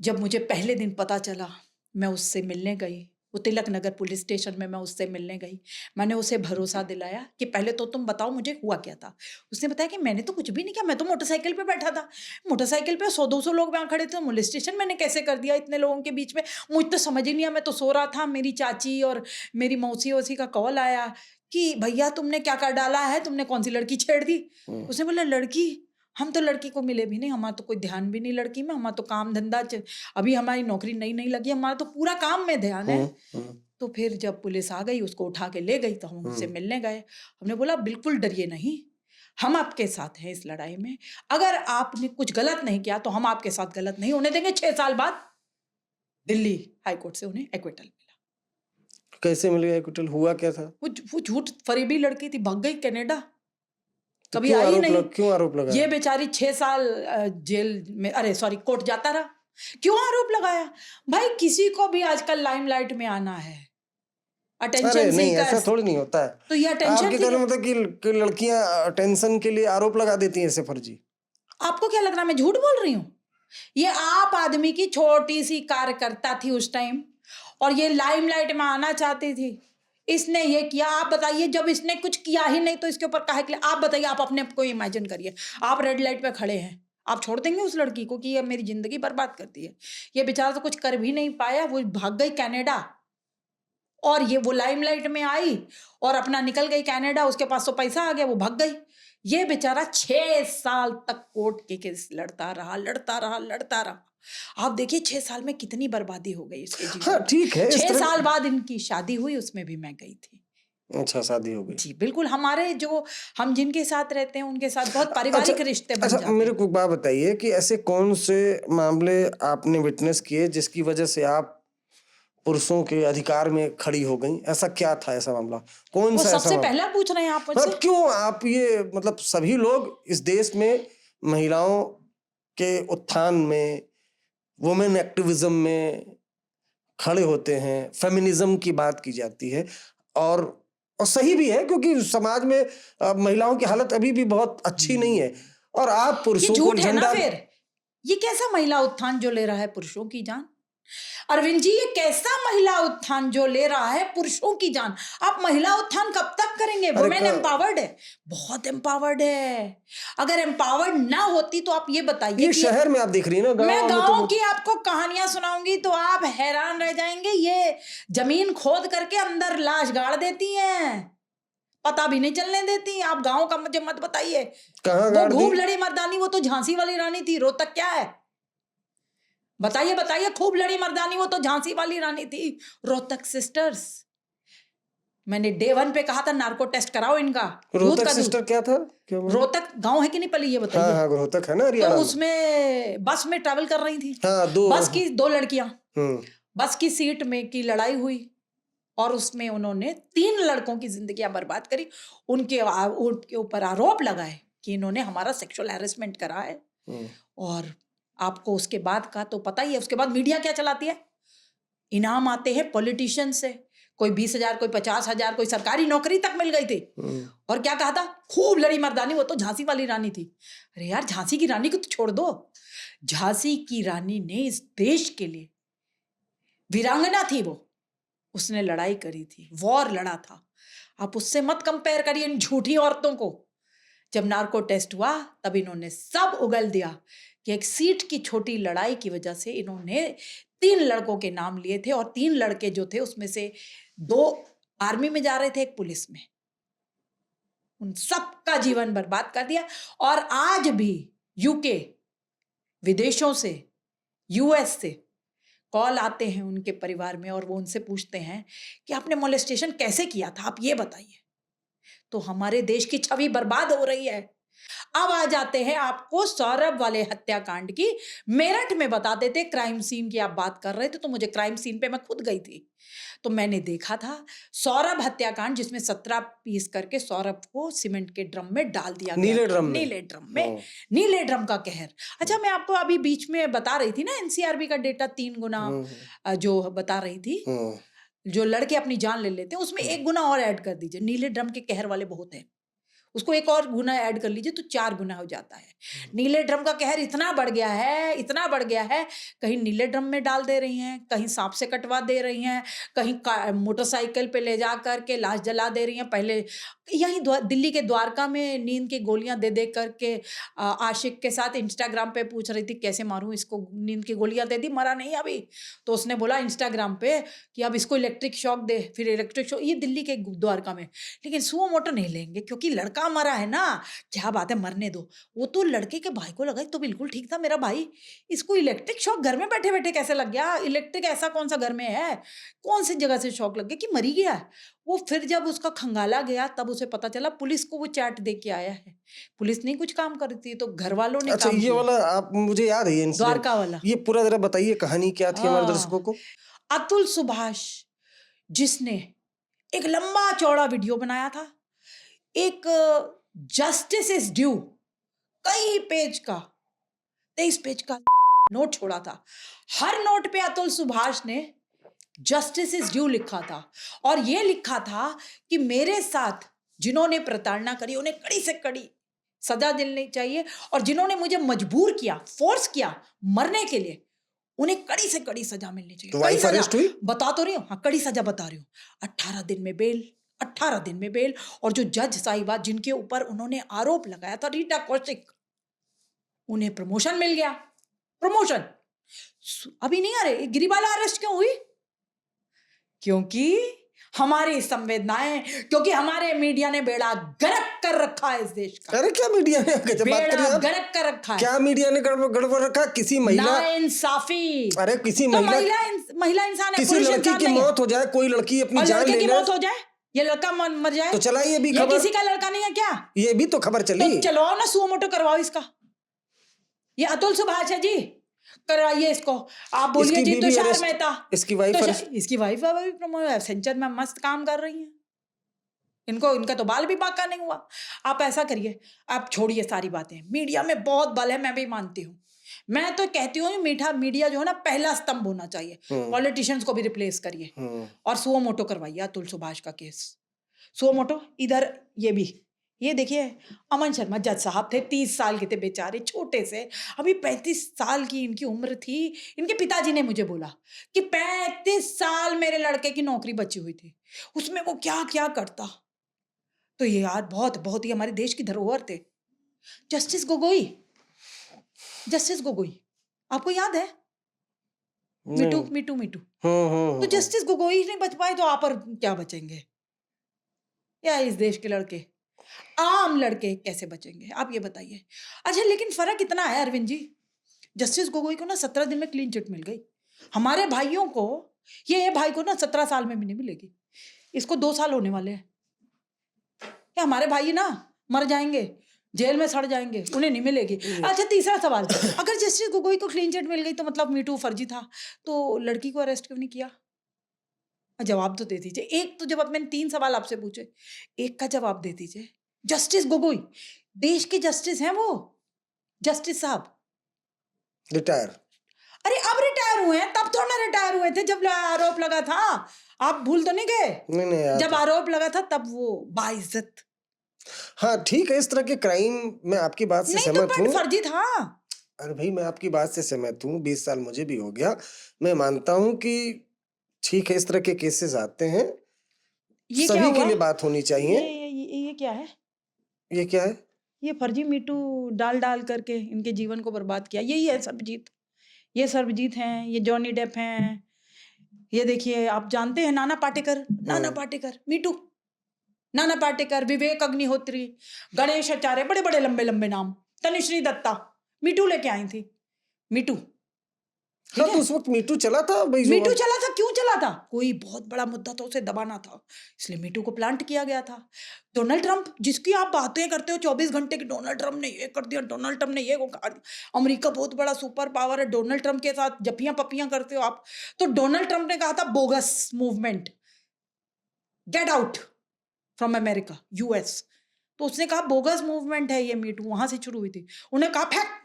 जब मुझे पहले दिन पता चला, मैं उससे मिलने गई, वो तिलक नगर पुलिस स्टेशन में मैं उससे मिलने गई। मैंने उसे भरोसा दिलाया कि पहले तो तुम बताओ मुझे हुआ क्या था। उसने बताया कि मैंने तो कुछ भी नहीं किया, मैं तो मोटरसाइकिल पे बैठा था, मोटरसाइकिल पे 100-200 लोग वहाँ खड़े थे, मोलेस्टेशन मैंने कैसे कर दिया इतने लोगों के बीच में, मुझे तो समझ ही नहीं आया। मैं तो सो रहा था, मेरी चाची और मेरी मौसी वौसी का कॉल आया कि भैया तुमने क्या कर डाला है, तुमने कौन सी लड़की छेड़ दी। उसने बोला लड़की, हम तो लड़की को मिले भी नहीं, हमारा तो कोई ध्यान भी नहीं लड़की में, हमारा तो काम धंधा अभी हमारी नौकरी नई नई लगी, हमारा तो पूरा काम में ध्यान है। तो फिर जब पुलिस आ गई, उसको उठा के ले गई, तो हम उससे मिलने गए। हमने बोला बिल्कुल डरिए नहीं, हम आपके साथ हैं इस लड़ाई में, अगर आपने कुछ गलत नहीं किया तो हम आपके साथ गलत नहीं होने देंगे। 6 साल बाद दिल्ली हाई कोर्ट से उन्हें एक्विटल मिला। कैसे मिल गया एक्विटल, हुआ क्या था? वो झूठ फरेबी लड़की थी, भाग गई कनाडा, तो कभी आई नहीं। क्यों आरोप लगाया? ये बेचारी 6 साल जेल में, अरे सॉरी, कोर्ट जाता रहा। क्यों आरोप लगाया? भाई किसी को भी आजकल लाइमलाइट में आना है, अरे अटेंशन नहीं, सीकर्स, ऐसा थोड़ी नहीं होता है। तो ये आपके अटेंशन कहने मतलब कि लड़कियां अटेंशन के लिए आरोप लगा देती हैं ऐसे फर्जी? आपको क्या लग रहा है मैं झूठ बोल रही हूँ? ये आप आदमी की छोटी सी कार्यकर्ता थी उस टाइम, और ये लाइमलाइट में आना चाहती थी, इसने ये किया। आप बताइए, जब इसने कुछ किया ही नहीं तो इसके ऊपर काहे के लिए? आप बताइए, आप अपने आप को इमेजिन करिए, आप रेड लाइट पे खड़े हैं, आप छोड़ देंगे उस लड़की को कि ये मेरी जिंदगी बर्बाद करती है? ये बेचारा तो कुछ कर भी नहीं पाया, वो भाग गई कनाडा, और ये वो लाइमलाइट में आई और अपना निकल गई कनाडा, उसके पास तो पैसा आ गया, वो भाग गई। ये बेचारा 6 साल तक कोर्ट के केस लड़ता रहा, लड़ता रहा, लड़ता रहा। आप देखिए 6 साल में कितनी बर्बादी हो गई इसके जीवन हाँ में। ठीक है, 6 साल बाद इनकी शादी हुई, उसमें भी मैं गई थी। अच्छा, शादी हो गई। जी बिल्कुल, हमारे जो हम जिनके साथ रहते हैं उनके साथ बहुत पारिवारिक रिश्ते बन जाते मेरे हैं। को एक बात बताइए कि ऐसे कौन से मामले आपने विटनेस किए जिसकी वजह से आप पुरुषों के अधिकार में खड़ी हो गई? ऐसा क्या था, ऐसा मामला कौन वो सा? ऐसा सबसे मामला पहला पूछ रहे हैं आप मुझसे? मतलब क्यों आप ये, मतलब सभी लोग इस देश में महिलाओं के उत्थान में, वुमेन एक्टिविज्म में खड़े होते हैं, फेमिनिज्म की बात की जाती है, और सही भी है क्योंकि समाज में महिलाओं की हालत अभी भी बहुत अच्छी नहीं है, और आप ये पुरुषों को झूठ है ना झंडा। फिर? ये कैसा महिला उत्थान जो ले रहा है पुरुषों की जान? अरविंद जी, ये कैसा महिला उत्थान जो ले रहा है पुरुषों की जान? आप महिला उत्थान कब तक करेंगे? वुमेन एम्पावर्ड है, बहुत एम्पावर्ड है। अगर एम्पावर्ड ना होती तो आप ये बताइए ये कि शहर में आप देख रही है ना, मैं गाँव में गांव तो की आपको कहानियां सुनाऊंगी तो आप हैरान रह जाएंगे। ये जमीन खोद करके अंदर लाश गाड़ देती हैं, पता भी नहीं चलने देती। आप गांव का मुझे मत बताइए। कहाँ वो गाड़ दी? खूब लड़ी मर्दानी, वो तो झांसी वाली रानी थी। रोहतक क्या है? बताइए बताइए, खूब लड़ी मर्दानी, वो तो झांसी वाली रानी थी। रोहतक सिस्टर्स, मैंने डे 1 पे कहा था नार्को टेस्ट कराओ इनका, दूध रोहतक का दूध। सिस्टर क्या था? क्या मतलब? रोहतक गांव है कि नहीं पहले ये हाँ बताइए। हाँ, रोहतक है ना, तो हरियाणा में। उसमें बस में ट्रैवल कर रही थी, हाँ, बस की 2 लड़कियां, हम्म बस की सीट में की लड़ाई हुई और उसमें उन्होंने 3 लड़कों की जिंदगियां बर्बाद करी। उनके ऊपर आरोप लगाए कि इन्होंने हमारा सेक्सुअल हैरेसमेंट करा है। और आपको उसके बाद का तो पता ही है, उसके बाद मीडिया क्या चलाती है? इनाम आते हैं पॉलिटिशियन से, कोई 20,000, कोई 50,000, कोई सरकारी नौकरी तक मिल गई थी। और क्या कहा था? खूब लड़ी मर्दानी, वो तो झांसी वाली रानी थी। अरे यार, झांसी की रानी को तो छोड़ दो। झांसी की रानी ने इस देश के लिए, वीरांगना थी वो, उसने लड़ाई करी थी, वॉर लड़ा था। आप उससे मत कंपेयर करिए इन झूठी औरतों को। जब नार्को टेस्ट हुआ तब इन्होंने सब उगल दिया कि एक सीट की छोटी लड़ाई की वजह से इन्होंने 3 लड़कों के नाम लिए थे और 3 लड़के जो थे उसमें से 2 आर्मी में जा रहे थे, एक पुलिस में। उन सबका जीवन बर्बाद कर दिया। और आज भी यूके, विदेशों से, यूएस से कॉल आते हैं उनके परिवार में और वो उनसे पूछते हैं कि आपने मोलेस्टेशन कैसे किया था, आप ये बताइए। तो हमारे देश की छवि बर्बाद हो रही है। अब आ जाते हैं आपको सौरभ वाले हत्याकांड की। मेरठ में बता देते, क्राइम सीन की आप बात कर रहे थे तो मुझे क्राइम सीन पे मैं खुद गई थी, तो मैंने देखा था सौरभ हत्याकांड, जिसमें 17 पीस करके सौरभ को सीमेंट के ड्रम में डाल दिया गया। नीले ड्रम में? नीले ड्रम में, नीले ड्रम का कहर। अच्छा, मैं आपको अभी बीच में बता रही थी ना एनसीआरबी का डेटा 3 गुना जो बता रही थी, जो लड़के अपनी जान ले लेते हैं, उसमें 1 गुना और ऐड कर दीजिए। नीले ड्रम के कहर वाले बहुत हैं, उसको 1 और गुना ऐड कर लीजिए तो 4 गुना हो जाता है। नीले ड्रम का कहर इतना बढ़ गया है, इतना बढ़ गया है, कहीं नीले ड्रम में डाल दे रही हैं, कहीं सांप से कटवा दे रही हैं, कहीं मोटरसाइकिल पे ले जा करके लाश जला दे रही हैं। पहले यहीं दिल्ली के द्वारका में नींद की गोलियां दे दे करके आशिक के साथ इंस्टाग्राम पे पूछ रही थी कैसे मारूं इसको, नींद की गोलियां दे दी, मरा नहीं अभी, तो उसने बोला इंस्टाग्राम पे कि अब इसको इलेक्ट्रिक शॉक दे, फिर इलेक्ट्रिक शॉक। ये दिल्ली के द्वारका में। लेकिन सुओ मोटो नहीं लेंगे क्योंकि लड़का मरा है ना, क्या बात है, मरने दो। वो तो लड़के के भाई को लगा तो बिल्कुल ठीक था मेरा भाई, इसको इलेक्ट्रिक शॉक घर में बैठे बैठे कैसे लग गया? इलेक्ट्रिक ऐसा कौन सा घर में है, कौन सी जगह से शॉक लग गया कि मरी गया? वो फिर जब उसका खंगाला गया तब उसे पता चला, पुलिस को वो चैट दे के आया है। पुलिस नहीं कुछ काम करती है तो घर वालों ने अच्छा, काम ये किया। वाला आप मुझे याद है ये इंसिडेंट, द्वारका वाला। ये पूरा जरा बताइए कहानी क्या थी हमारे दर्शकों को। अतुल सुभाष, जिसने एक लंबा चौड़ा वीडियो बनाया था, एक जस्टिस इज ड्यू कई पेज का, 23 पेज का नोट छोड़ा था। हर नोट पे अतुल सुभाष ने जस्टिस इज ड्यू लिखा था और ये लिखा था कि मेरे साथ जिन्होंने प्रताड़ना करी उन्हें कड़ी से कड़ी सजा दिलनी चाहिए, और जिन्होंने मुझे मजबूर किया, फोर्स किया मरने के लिए, उन्हें कड़ी से कड़ी सजा मिलनी चाहिए। तो कड़ी वाइफ सजा अरेस्ट हुई? बता तो रही हूँ, हाँ कड़ी सजा बता रही हूँ। 18 दिन में बेल, 18 दिन में बेल। और जो जज साहिबा जिनके ऊपर उन्होंने आरोप लगाया था, रीटा कौशिक, उन्हें प्रमोशन मिल गया। प्रमोशन अभी नहीं आ रहे। गिरिबाला अरेस्ट क्यों हुई? क्योंकि हमारी संवेदनाएं, क्योंकि हमारे मीडिया ने बेड़ा गर्क कर रखा है इस देश का। अरे क्या मीडिया ने गजब बात करी बेड़ा आप? गर्क कर रखा है। क्या मीडिया ने गड़बड़ रखा? किसी महिला, नाइंसाफी। अरे किसी तो महिला महिला इंसान है, किसी पुरुष लड़की इंसान की नहीं है। मौत हो जाए, कोई लड़की अपनी और जान लड़के ले की ले, मौत हो जाए, ये लड़का मर जाए, तो चलाइए भी ये खबर, किसी का लड़का नहीं है क्या? ये भी तो खबर चली। तो चलवाओ ना, सुओ मोटो करवाओ इसका। ये अतुल सुभाष है जी, करवाइए इसको। आप बोलिए जी तुषार मेहता, इसकी वाइफ इसकी वाइफ भी सेंचर में मस्त काम कर रही है। इनका तो बाल भी बाका नहीं हुआ। आप ऐसा करिए, आप छोड़िए सारी बातें, मीडिया में बहुत बल है, मैं भी मानती हूँ। मैं तो कहती हूँ मीडिया जो है ना, पहला स्तंभ होना चाहिए। पॉलिटिशियंस को भी रिप्लेस करिए और सुओ मोटो करवाइए अतुल सुभाष का केस। सुओ मोटो इधर, ये देखिए अमन शर्मा जज साहब थे, 30 साल के थे बेचारे, छोटे से, अभी 35 साल की इनकी उम्र थी। इनके पिताजी ने मुझे बोला कि 35 साल मेरे लड़के की नौकरी बची हुई थी, उसमें वो क्या क्या करता। तो ये यार बहुत बहुत ही हमारे देश की धरोहर थे। जस्टिस गोगोई, आपको याद है? मीटू। तो जस्टिस गोगोई नहीं बच पाए तो आप और क्या बचेंगे? या इस देश के लड़के, आम लड़के कैसे बचेंगे? आप ये बताइए। अच्छा, लेकिन फर्क इतना है अरविंद जी, जस्टिस गोगोई को ना 17 दिन में क्लीन चिट मिल गई। हमारे भाइयों को, ये भाई को ना 17 साल में भी नहीं मिलेगी, इसको 2 साल होने वाले हैं। हमारे भाई ना मर जाएंगे, जेल में सड़ जाएंगे, उन्हें नहीं मिलेगी। अच्छा, तीसरा सवाल, अगर जस्टिस गोगोई को क्लीन चिट मिल गई तो मतलब मीटू फर्जी था, तो लड़की को अरेस्ट क्यों नहीं किया? जवाब तो दे दीजिए। एक तो जवाब, मैंने 3 सवाल आपसे पूछे, एक का जवाब दे दीजिए। जस्टिस गोगोई देश के जस्टिस हैं, वो जस्टिस साहब रिटायर। अरे अब रिटायर हुए हैं, तब थोड़ा ना रिटायर हुए थे जब आरोप लगा था। आप भूल तो नहीं गए? नहीं, जब आरोप लगा था तब वो बाइज्जत। हाँ ठीक है, इस तरह के क्राइम में आपकी बात से सहमत हूँ। फर्जी था। अरे भाई, मैं आपकी बात से सहमत हूँ, 20 साल मुझे भी हो गया। मैं मानता हूँ कि ठीक है, इस तरह के केसेस आते हैं, सभी के लिए बात होनी चाहिए। ये क्या है? ये क्या है? ये फर्जी मीटू डाल डाल करके इनके जीवन को बर्बाद किया। यही है सर्वजीत, ये सर्वजीत हैं, ये जॉनी डेप हैं, ये देखिए आप जानते हैं नाना पाटेकर, नाना पाटेकर मीटू, नाना पाटेकर, विवेक अग्निहोत्री, गणेश आचार्य, बड़े बड़े लंबे लंबे नाम, तनुश्री दत्ता, मीटू लेके आई थी, मीटू। हाँ, तो उस वक्त मीटू चला था भाई, जो मीटू चला था, क्यों चला था? कोई बहुत बड़ा मुद्दा था, उसे दबाना था, इसलिए मीटू को प्लांट किया गया था। डोनाल्ड ट्रंप, जिसकी आप बातें करते हो 24 घंटे की, डोनाल्ड ट्रंप ने ये कर दिया, डोनाल्ड ट्रंप ने ये को कर दिया, अमेरिका बहुत बड़ा सुपर पावर है, डोनाल्ड ट्रंप के साथ जपियां पपियां करते हो आप। तो डोनाल्ड ट्रंप ने कहा था bogus movement, get out from America, US. तो उसने कहा बोगस मूवमेंट है ये मीटू, वहां से शुरू हुई थी। उन्हें कहा फेंक,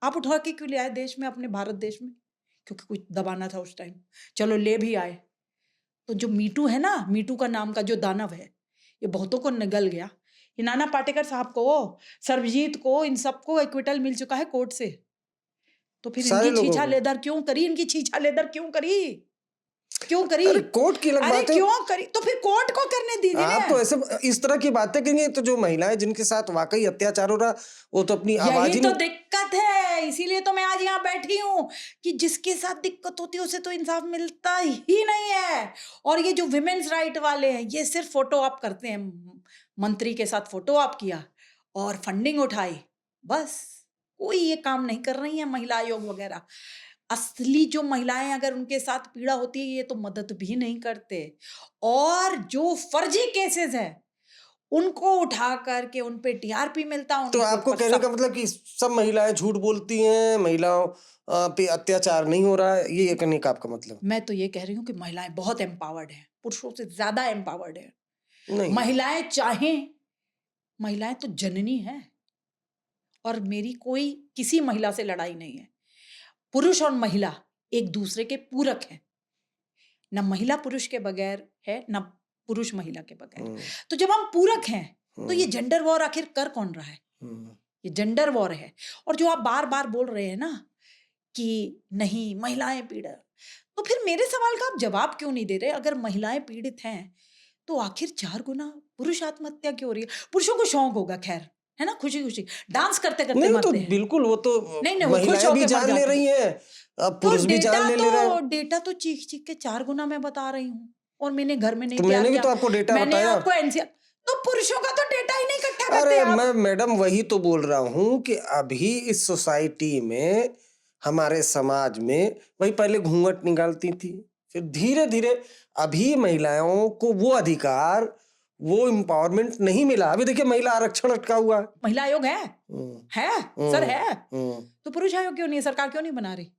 आप उठा के क्यों ले आए देश में, अपने भारत देश में? क्योंकि कुछ दबाना था उस टाइम, चलो ले भी आए। तो जो मीटू है ना, मीटू का नाम का जो दानव है, ये बहुतों को निगल गया। ये नाना पाटेकर साहब को, सर्वजीत को, इन सबको एक्विटल मिल चुका है कोर्ट से। तो फिर सारे इनकी लोगों छीछा को। लेदर क्यों करी? इनकी छीछा लेदर क्यों करी? क्यों करी? अरे कोर्ट की अलग अरे बात है। क्यों करी? तो फिर कोर्ट को करने दीजिए आप ना। तो ऐसे इस तरह की बातें करेंगे तो जो महिलाएं जिनके साथ वाकई अत्याचार हो रहा, वो तो अपनी आवाज यही ही तो नहीं। दिक्कत है, इसीलिए तो मैं आज यहाँ बैठी हूँ कि जिसके साथ दिक्कत होती है उसे तो इंसाफ मिलता ही नहीं है। और ये जो विमेन्स राइट वाले हैं, ये सिर्फ फोटो ऑप करते हैं, मंत्री के साथ फोटो ऑप किया और फंडिंग उठाई, बस। कोई ये काम नहीं कर रही है महिला आयोग वगैरह। असली जो महिलाएं अगर उनके साथ पीड़ा होती है, ये तो मदद भी नहीं करते। और जो फर्जी केसेस है उनको उठा करके उन पे टीआरपी मिलता, तो उनके आपको ऊपर कहने का मतलब कि सब महिलाएं झूठ बोलती हैं, महिलाओं पे अत्याचार नहीं हो रहा है, ये कहने का आपका मतलब? मैं तो ये कह रही हूँ कि महिलाएं बहुत एम्पावर्ड हैं, पुरुषों से ज्यादा एम्पावर्ड है। नहीं। महिलाएं चाहें, महिलाएं तो जननी है, और मेरी कोई किसी महिला से लड़ाई नहीं है। पुरुष और महिला एक दूसरे के पूरक हैं, न महिला पुरुष के बगैर है, न पुरुष महिला के बगैर। तो जब हम पूरक हैं तो ये जेंडर वॉर आखिर कर कौन रहा है? ये जेंडर वॉर है। और जो आप बार बार बोल रहे हैं ना कि नहीं महिलाएं पीड़ित, तो फिर मेरे सवाल का आप जवाब क्यों नहीं दे रहे? अगर महिलाएं पीड़ित हैं तो आखिर 4 गुना पुरुष आत्महत्या क्यों हो रही है? पुरुषों को शौक होगा, खैर, है ना, खुशी खुशी डांस करते करते नहीं, तो मरते हैं। बिल्कुल, वो तो नहीं नहीं, वो खुश महिलाएं भी होके मर जान ले जाते हैं। रही हैं, अब तो पुरुष भी जान ले रहे हैं। डेटा तो चीख चीख के 4 गुना मैं बता रही हूँ, और मैंने घर में नहीं तो तैयार मैंने भी किया। तो आपको डेटा मैंने बताया। आपको एनसीआर, तो पुरुषों का तो डेटा ही नहीं इकट्ठा करते अरे आप। मैं मैडम वही तो बोल रहा हूँ कि अभी इस सोसाइटी में, हमारे समाज में, वही पहले घूंघट निकालती थी, फिर धीरे धीरे अभी महिलाओं को वो अधिकार, वो एम्पावरमेंट नहीं मिला। अभी देखिए महिला आरक्षण अटका हुआ है। महिला आयोग है सर, है। हम्म। तो पुरुष आयोग क्यों नहीं है? सरकार क्यों नहीं बना रही?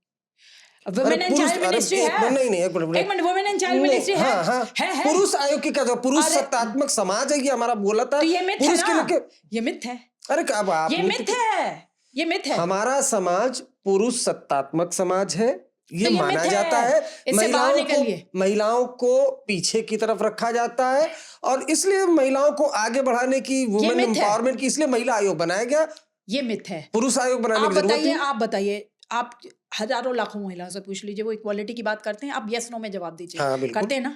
अरे वुमेन एंड पुरुष, चाइल्ड अरे मिनिस्ट्री एक है। मिनट, नहीं नहीं, एक एक minute, minute, women and child नहीं, मिनिस्ट्री है। हाँ हाँ, है। पुरुष आयोग की क्या जरूरत? पुरुष अरे सत्तात्मक समाज है, ये हमारा बोला था। तो ये मिथ है पुरुष के ना, लेके, ये मिथ है, अरे अब आप ये मिथ है, ये मिथ है। हमारा समाज पुरुष सत्तात्मक समाज है, ये तो ये माना मिथ जाता है। इससे बाहर निकलिए। महिलाओं को पीछे की तरफ रखा जाता है, और इसलिए महिलाओं को आगे बढ़ाने की, वुमेन मिथ है। एम्पावरमेंट की, इसलिए महिला आयोग बनाया गया। ये मिथ है। पुरुष आयोग बनाने आप की जरूरत बताइए, थी। आप बताइए, आप हजारों लाखों महिलाओं से पूछ लीजिए, वो इक्वालिटी की बात करते हैं, आप यस नो में जवाब दीजिए। हाँ बिल्कुल। करते हैं ना?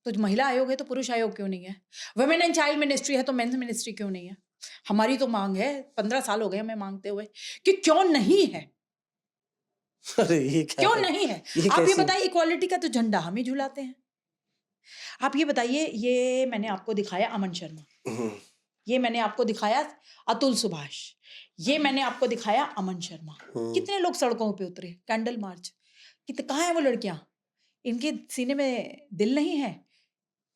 तो जो महिला आयोग है तो पुरुष आयोग क्यों नहीं है? वुमेन एंड चाइल्ड मिनिस्ट्री है तो मेंस मिनिस्ट्री क्यों नहीं है? हमारी तो मांग है, 15 साल हो गए हमें मांगते हुए, कि क्यों नहीं है? अरे ये क्या क्यों है? नहीं है? ये आप ये कैसी? बताइए, इक्वालिटी का तो झंडा हम ही झुलाते हैं। आप ये बताइए, ये मैंने आपको दिखाया अमन शर्मा, ये मैंने आपको दिखाया अतुल सुभाष, ये मैंने आपको दिखाया अमन शर्मा। कितने लोग सड़कों पे उतरे, कैंडल मार्च, कितने, कहाँ है वो लड़कियां? इनके सीने में दिल नहीं है?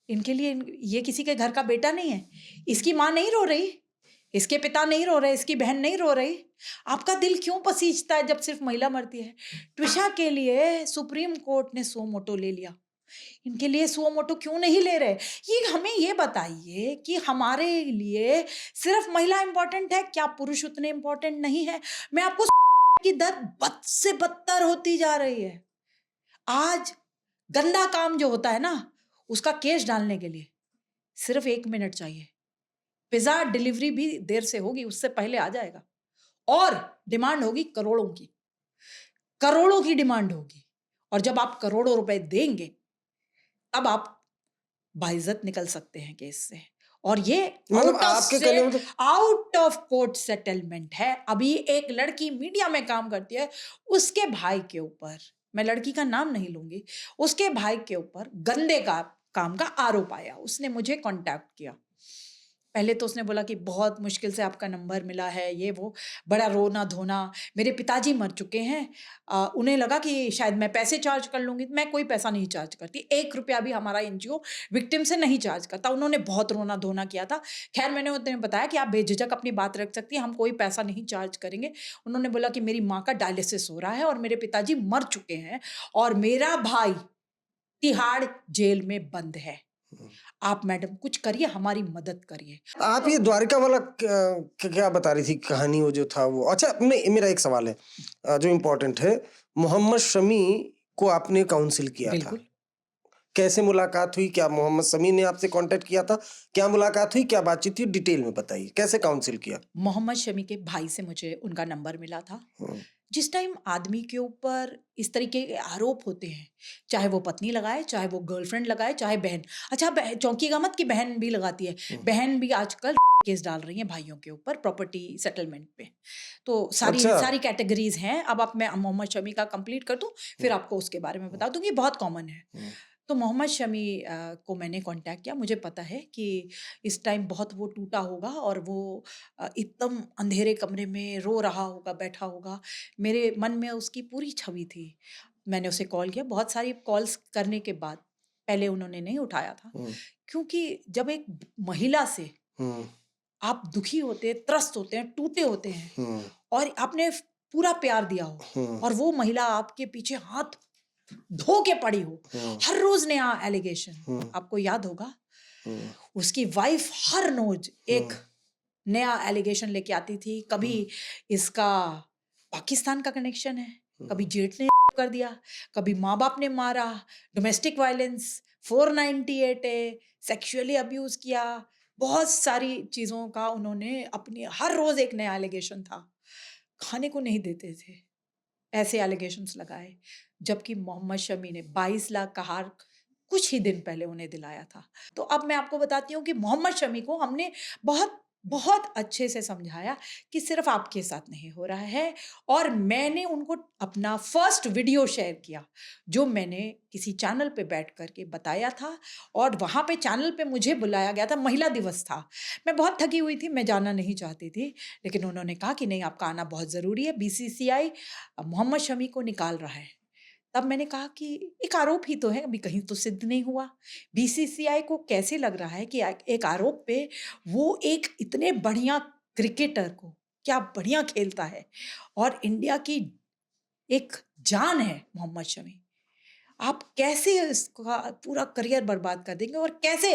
इनके लिए ये किसी के घर का बेटा नहीं है? इसकी माँ नहीं रो रही, इसके पिता नहीं रो रहे, इसकी बहन नहीं रो रही? आपका दिल क्यों पसीजता है जब सिर्फ महिला मरती है? ट्विशा के लिए सुप्रीम कोर्ट ने सो मोटो ले लिया, इनके लिए सो मोटो क्यों नहीं ले रहे? ये हमें ये बताइए कि हमारे लिए सिर्फ महिला इंपॉर्टेंट है क्या, पुरुष उतने इंपॉर्टेंट नहीं है? मैं आपको की दर बद से बदतर होती जा रही है। आज गंदा काम जो होता है ना, उसका केस डालने के लिए सिर्फ 1 मिनट चाहिए। पिज्जा डिलीवरी भी देर से होगी, उससे पहले आ जाएगा, और डिमांड होगी करोड़ों की, करोड़ों की डिमांड होगी। और जब आप करोड़ों रुपए देंगे तब आप बाइज्जत निकल सकते हैं केस से। और ये मतलब आपके कहने में तो आउट ऑफ कोर्ट सेटलमेंट है। अभी एक लड़की मीडिया में काम करती है, उसके भाई के ऊपर, मैं लड़की का नाम नहीं लूंगी, उसके भाई के ऊपर गंदे का काम का आरोप आया। उसने मुझे कांटेक्ट किया। पहले तो उसने बोला कि बहुत मुश्किल से आपका नंबर मिला है, ये वो, बड़ा रोना धोना। मेरे पिताजी मर चुके हैं, उन्हें लगा कि शायद मैं पैसे चार्ज कर लूंगी। मैं कोई पैसा नहीं चार्ज करती, 1 रुपया भी हमारा एनजीओ विक्टिम से नहीं चार्ज करता। उन्होंने बहुत रोना धोना किया था। खैर मैंने उन्हें बताया कि आप बेझिझक अपनी बात रख सकती हैं, हम कोई पैसा नहीं चार्ज करेंगे। उन्होंने बोला कि मेरी माँ का डायलिसिस हो रहा है और मेरे पिताजी मर चुके हैं और मेरा भाई तिहाड़ जेल में बंद है। आप मैडम कुछ करिए, हमारी मदद करिए। आप ये द्वारिका वाला क्या बता रही थी कहानी, वो जो था वो, अच्छा मेरा एक सवाल है जो इम्पोर्टेंट है। मोहम्मद शमी को आपने काउंसिल किया था, बिल्कुल। कैसे मुलाकात हुई? क्या मोहम्मद शमी ने आपसे कांटेक्ट किया था? क्या मुलाकात हुई, क्या बातचीत हुई, डिटेल में बताइए, कैसे काउंसिल किया? मोहम्मद शमी के भाई से मुझे उनका नंबर मिला था। हम्म, जिस टाइम आदमी के ऊपर इस तरीके के आरोप होते हैं, चाहे वो पत्नी लगाए, चाहे वो गर्लफ्रेंड लगाए, चाहे बहन, अच्छा चौंकीगा मत कि बहन भी लगाती है, बहन भी आजकल केस डाल रही हैं भाइयों के ऊपर प्रॉपर्टी सेटलमेंट पे। तो सारी अच्छा। सारी कैटेगरीज हैं। अब आप, मैं मोहम्मद शमी का कंप्लीट कर दूं, फिर आपको उसके बारे में बता दूंगी, बहुत कॉमन है। हम्म, तो मोहम्मद शमी को मैंने कांटेक्ट किया। मुझे पता है कि इस टाइम बहुत वो टूटा होगा और वो एकदम अंधेरे कमरे में रो रहा होगा, बैठा होगा। मेरे मन में उसकी पूरी छवि थी। मैंने उसे कॉल किया। बहुत सारी कॉल्स करने के बाद पहले उन्होंने नहीं उठाया था, हम्म, क्योंकि जब एक महिला से हम्म, आप दुखी होते हैं, त्रस्त होते हैं, टूटे होते हैं हम्म, और आपने पूरा प्यार दिया हो हम्म, और वो महिला आपके पीछे हाथ धो के पड़ी हो, हम्म, हर रोज नया एलिगेशन। हम्म, आपको याद होगा हम्म, उसकी वाइफ हर रोज एक हम्म, नया एलिगेशन लेके आती थी। कभी हम्म, इसका पाकिस्तान का कनेक्शन है, कभी हम्म, जेठ ने कर दिया, कभी माँ बाप ने मारा, डोमेस्टिक वायलेंस 498 है, सेक्सुअली अब्यूज किया, बहुत सारी चीजों का उन्होंने अपनी, हर रोज एक नया एलिगेशन था। खाने को नहीं देते थे, ऐसे एलिगेशंस लगाए। जबकि मोहम्मद शमी ने 22 लाख का हार कुछ ही दिन पहले उन्हें दिलाया था। तो अब मैं आपको बताती हूँ कि मोहम्मद शमी को हमने बहुत बहुत अच्छे से समझाया कि सिर्फ आपके साथ नहीं हो रहा है। और मैंने उनको अपना फर्स्ट वीडियो शेयर किया, जो मैंने किसी चैनल पे बैठ करके बताया था। और वहाँ पे चैनल पे मुझे बुलाया गया था, महिला दिवस था। मैं बहुत थकी हुई थी, मैं जाना नहीं चाहती थी, लेकिन उन्होंने कहा कि नहीं, आपका आना बहुत ज़रूरी है, बीसीसीआई मोहम्मद शमी को निकाल रहा है। तब मैंने कहा कि एक आरोप ही तो है, अभी कहीं तो सिद्ध नहीं हुआ। बीसीसीआई को कैसे लग रहा है कि एक आरोप पे वो एक इतने बढ़िया क्रिकेटर को, क्या बढ़िया खेलता है और इंडिया की एक जान है मोहम्मद शमी, आप कैसे इसका पूरा करियर बर्बाद कर देंगे? और कैसे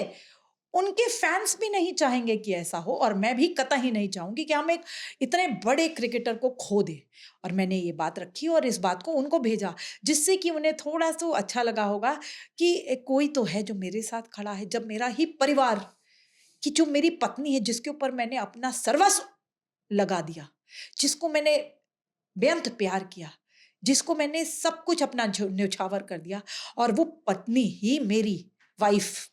उनके फैंस भी नहीं चाहेंगे कि ऐसा हो, और मैं भी कतई नहीं चाहूंगी कि हम एक इतने बड़े क्रिकेटर को खो दें। और मैंने ये बात रखी और इस बात को उनको भेजा, जिससे कि उन्हें थोड़ा सा अच्छा लगा होगा कि कोई तो है जो मेरे साथ खड़ा है। जब मेरा ही परिवार, कि जो मेरी पत्नी है, जिसके ऊपर मैंने अपना सर्वस्व लगा दिया, जिसको मैंने बेअंत प्यार किया, जिसको मैंने सब कुछ अपना न्यौछावर कर दिया, और वो पत्नी ही मेरी, वाइफ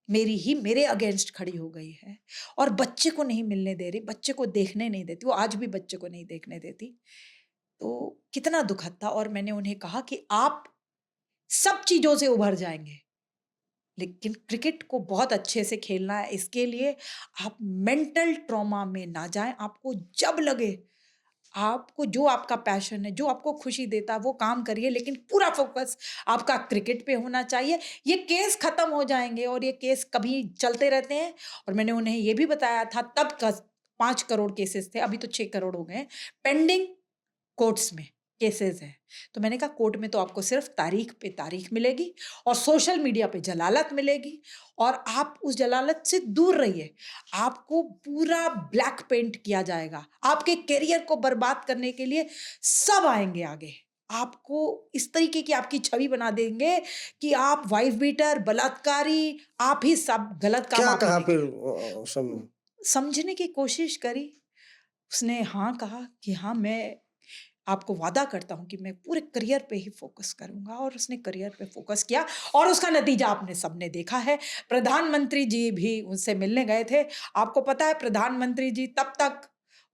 मेरी ही मेरे अगेंस्ट खड़ी हो गई है और बच्चे को नहीं मिलने दे रही, बच्चे को देखने नहीं देती, वो आज भी बच्चे को नहीं देखने देती। तो कितना दुखद था। और मैंने उन्हें कहा कि आप सब चीजों से उभर जाएंगे, लेकिन क्रिकेट को बहुत अच्छे से खेलना है, इसके लिए आप मेंटल ट्रॉमा में ना जाएं। आपको जब लगे, आपको जो आपका पैशन है, जो आपको खुशी देता है, वो काम करिए, लेकिन पूरा फोकस आपका क्रिकेट पे होना चाहिए। ये केस खत्म हो जाएंगे और ये केस कभी चलते रहते हैं। और मैंने उन्हें ये भी बताया था, तब का 5 करोड़ केसेस थे, अभी तो 6 करोड़ हो गए हैं पेंडिंग कोर्ट्स में, केसेस हैं। तो मैंने कहा कोर्ट में तो आपको सिर्फ तारीख पे तारीख मिलेगी और सोशल मीडिया पे जलालत मिलेगी, और आप उस जलालत से दूर रहिए। आपको पूरा ब्लैक पेंट किया जाएगा, आपके करियर को बर्बाद करने के लिए सब आएंगे आगे। आपको इस तरीके की आपकी छवि बना देंगे कि आप वाइफ बीटर, बलात्कारी, आप ही सब गलत काम क्या आप ही कहा फिर देंगे। शमी? समझने की कोशिश करी। उसने हाँ कहा कि हाँ, मैं आपको वादा करता हूँ कि मैं पूरे करियर पे ही फ़ोकस करूँगा। और उसने करियर पे फ़ोकस किया और उसका नतीजा आपने सबने देखा है। प्रधानमंत्री जी भी उनसे मिलने गए थे। आपको पता है प्रधानमंत्री जी तब तक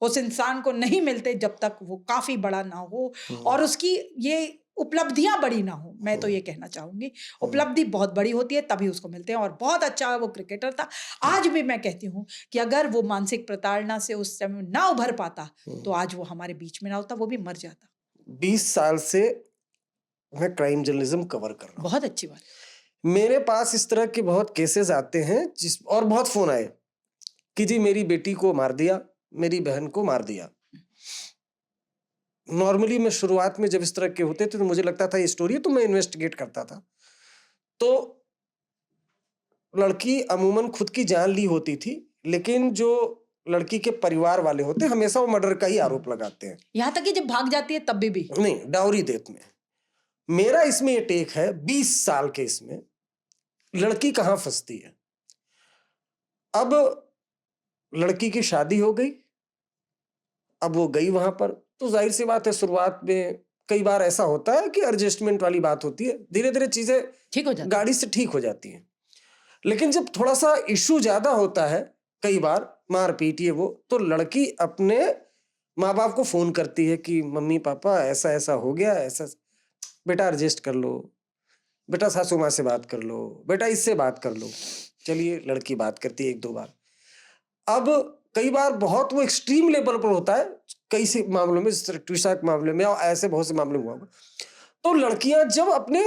उस इंसान को नहीं मिलते जब तक वो काफ़ी बड़ा ना हो हुँ, और उसकी ये उपलब्धियाँ बड़ी ना हो। मैं तो हुँ, ये कहना चाहूँगी, हुँ, उपलब्धि बहुत बड़ी होती है तभी उसको मिलते हैं और बहुत अच्छा वो क्रिकेटर था। हुँ, आज भी मैं कहती हूँ कि अगर वो मानसिक प्रताड़ना से उस समय ना उभर पाता, तो हुँ। आज वो हमारे बीच में ना होता, वो भी मर जाता। 20 साल से मैं क्राइम जर्नलिज्म कवर कर रहा हूँ। बहुत अच्छी बात। मेरे पास इस तरह के बहुत केसेस आते हैं जिस और बहुत फ़ोन आए कि जी मेरी बेटी को मार दिया, मेरी बहन को मार दिया। नॉर्मली मैं शुरुआत में जब इस तरह के होते थे तो मुझे लगता था ये स्टोरी है तो मैं इन्वेस्टिगेट करता था। तो लड़की अमूमन खुद की जान ली होती थी, लेकिन जो लड़की के परिवार वाले होते हैं हमेशा वो मर्डर का ही आरोप लगाते हैं। यहाँ तक कि जब भाग जाती है तब भी। नहीं, डाउरी डेथ में। मेरा इसमें ये टेक है 20 साल के इसमें, लड़की कहाँ फँसती है? अब लड़की की शादी हो गई, अब वो गई वहाँ पर, तो ज़ाहिर-सी बात है शुरुआत में कई बार ऐसा होता है कि एडजस्टमेंट वाली बात होती है, धीरे-धीरे चीज़ें ठीक हो जाती है। गाड़ी से ठीक हो जाती हैं। लेकिन जब थोड़ा-सा इश्यू ज़्यादा होता है, कई बार मार-पीट ये वो, तो लड़की अपने माँ-बाप को फ़ोन करती है कि मम्मी-पापा ऐसा-ऐसा हो गया, ऐसा बेटा एडजस्ट कर लो, बेटा सासू माँ से बात कर लो, बेटा इससे बात कर लो। चलिए लड़की बात करती है 1-2 बार। अब कई बार बहुत वो एक्सट्रीम लेवल पर होता है, कई से मामलों में, जैसे ट्विशा के मामले में और ऐसे बहुत से मामले में हुआ होगा। तो लड़कियाँ जब अपने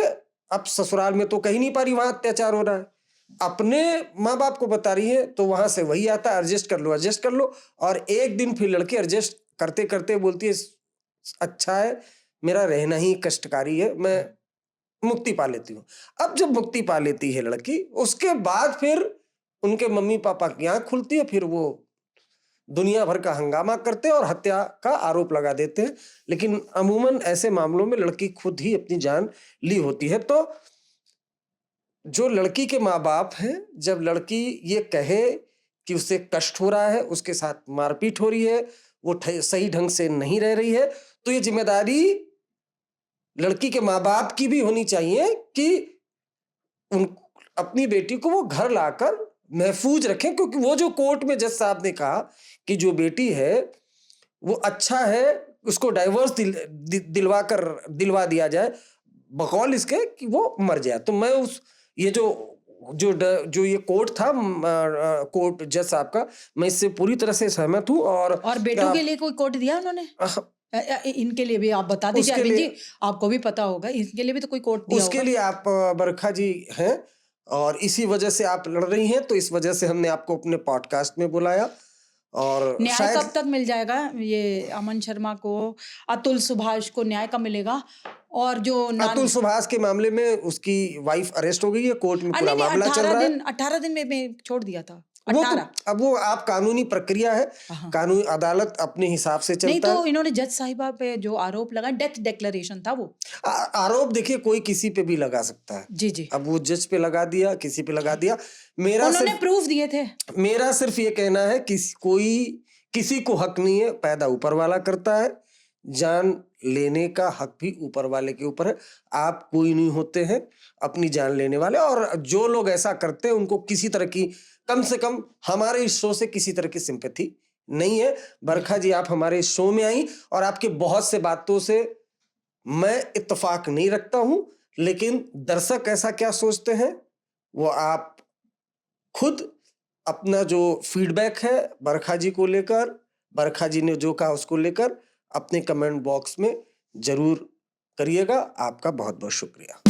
अब ससुराल में तो कह ही नहीं पा रही वहाँ अत्याचार हो रहा है। अपने माँ-बाप को बता रही है तो वहाँ से वही आता है एडजस्ट कर लो और एक दिन फिर लड़की एडजस्ट करते-करते बोलती है अच्छा है, मेरा रहना ही कष्टकारी है, मैं मुक्ति पा लेती हूँ। अब जब मुक्ति पा लेती है लड़की, उसके बाद फिर उनके मम्मी-पापा की आँख खुलती है, फिर वो दुनिया भर का हंगामा करते हैं और हत्या का आरोप लगा देते हैं। लेकिन अमूमन ऐसे मामलों में लड़की खुद ही अपनी जान ली होती है। तो जो लड़की के माँ-बाप हैं, जब लड़की ये कहे कि उसे कष्ट हो रहा है, उसके साथ मारपीट हो रही है, वो सही ढंग से नहीं रह रही है, तो ये ज़िम्मेदारी लड़की के माँ-बाप की भी होनी चाहिए कि उन अपनी बेटी को वो घर लाकर महफूज रखें, क्योंकि वो जो कोर्ट में जज साहब ने कहा कि जो बेटी है वो अच्छा है, उसको डाइवोर्स दिलवा दिया जाए बकौल इसके कि वो मर जाए। तो मैं उस ये जो ये कोर्ट था कोर्ट जज साहब का, मैं इससे पूरी तरह से सहमत हूँ और बेटों के लिए कोई कोड दिया उन्होंने? अह, इनके लिए भी आप बता दीजिए उसके अरविंद लिए जी, आपको भी पता होगा, इनके लिए भी तो कोई कोड दिया उसके होगा। लिए आप बरखा जी हैं और इसी वजह से आप लड़ रही हैं, तो इस वजह से हमने आपको अपने पॉडकास्ट में बुलाया और न्याय शायद कब तक मिल जाएगा? ये अमन शर्मा को, अतुल सुभाष को न्याय कब मिलेगा? और जो अतुल नान सुभाष के मामले में उसकी वाइफ अरेस्ट हो गई है, कोर्ट में पूरा नहीं, मामला चल रहा है। 18 दिन में छोड़ दिया था। वो तो 18। अब वो आप कानूनी प्रक्रिया है, हाँ। कानूनी अदालत अपने हिसाब से नहीं चलता तो है। इन्होंने जज साहिबा पे जो आरोप लगाए, डेथ डिक्लेरेशन था वो। आरोप देखिए कोई किसी पे भी लगा सकता है। जी, जी। अब वो जज पे लगा दिया, किसी पे लगा दिया। मेरा उन्होंने सिर्फ प्रूफ दिए थे। मेरा सिर्फ ये कहना है कि कोई किसी को हक नहीं है, पैदा ऊपर वाला करता है, जान लेने का हक भी ऊपर वाले के ऊपर है। आप कोई नहीं होते हैं अपनी जान लेने वाले, और जो लोग ऐसा करते हैं उनको किसी तरह की, कम से कम हमारे इस शो से किसी तरह की सिंपैथी नहीं है। बरखा बिल्कुल। जी आप हमारे इस शो में आई और आपके बहुत से बातों से मैं इत्तेफाक नहीं रखता हूं, लेकिन दर्शक ऐसा क्या सोचते हैं वो आप खुद अपना जो फीडबैक है बरखा जी को लेकर, बरखा जी ने जो कहा उसको लेकर अपने कमेंट बॉक्स में जरूर करिएगा। आपका बहुत बहुत शुक्रिया।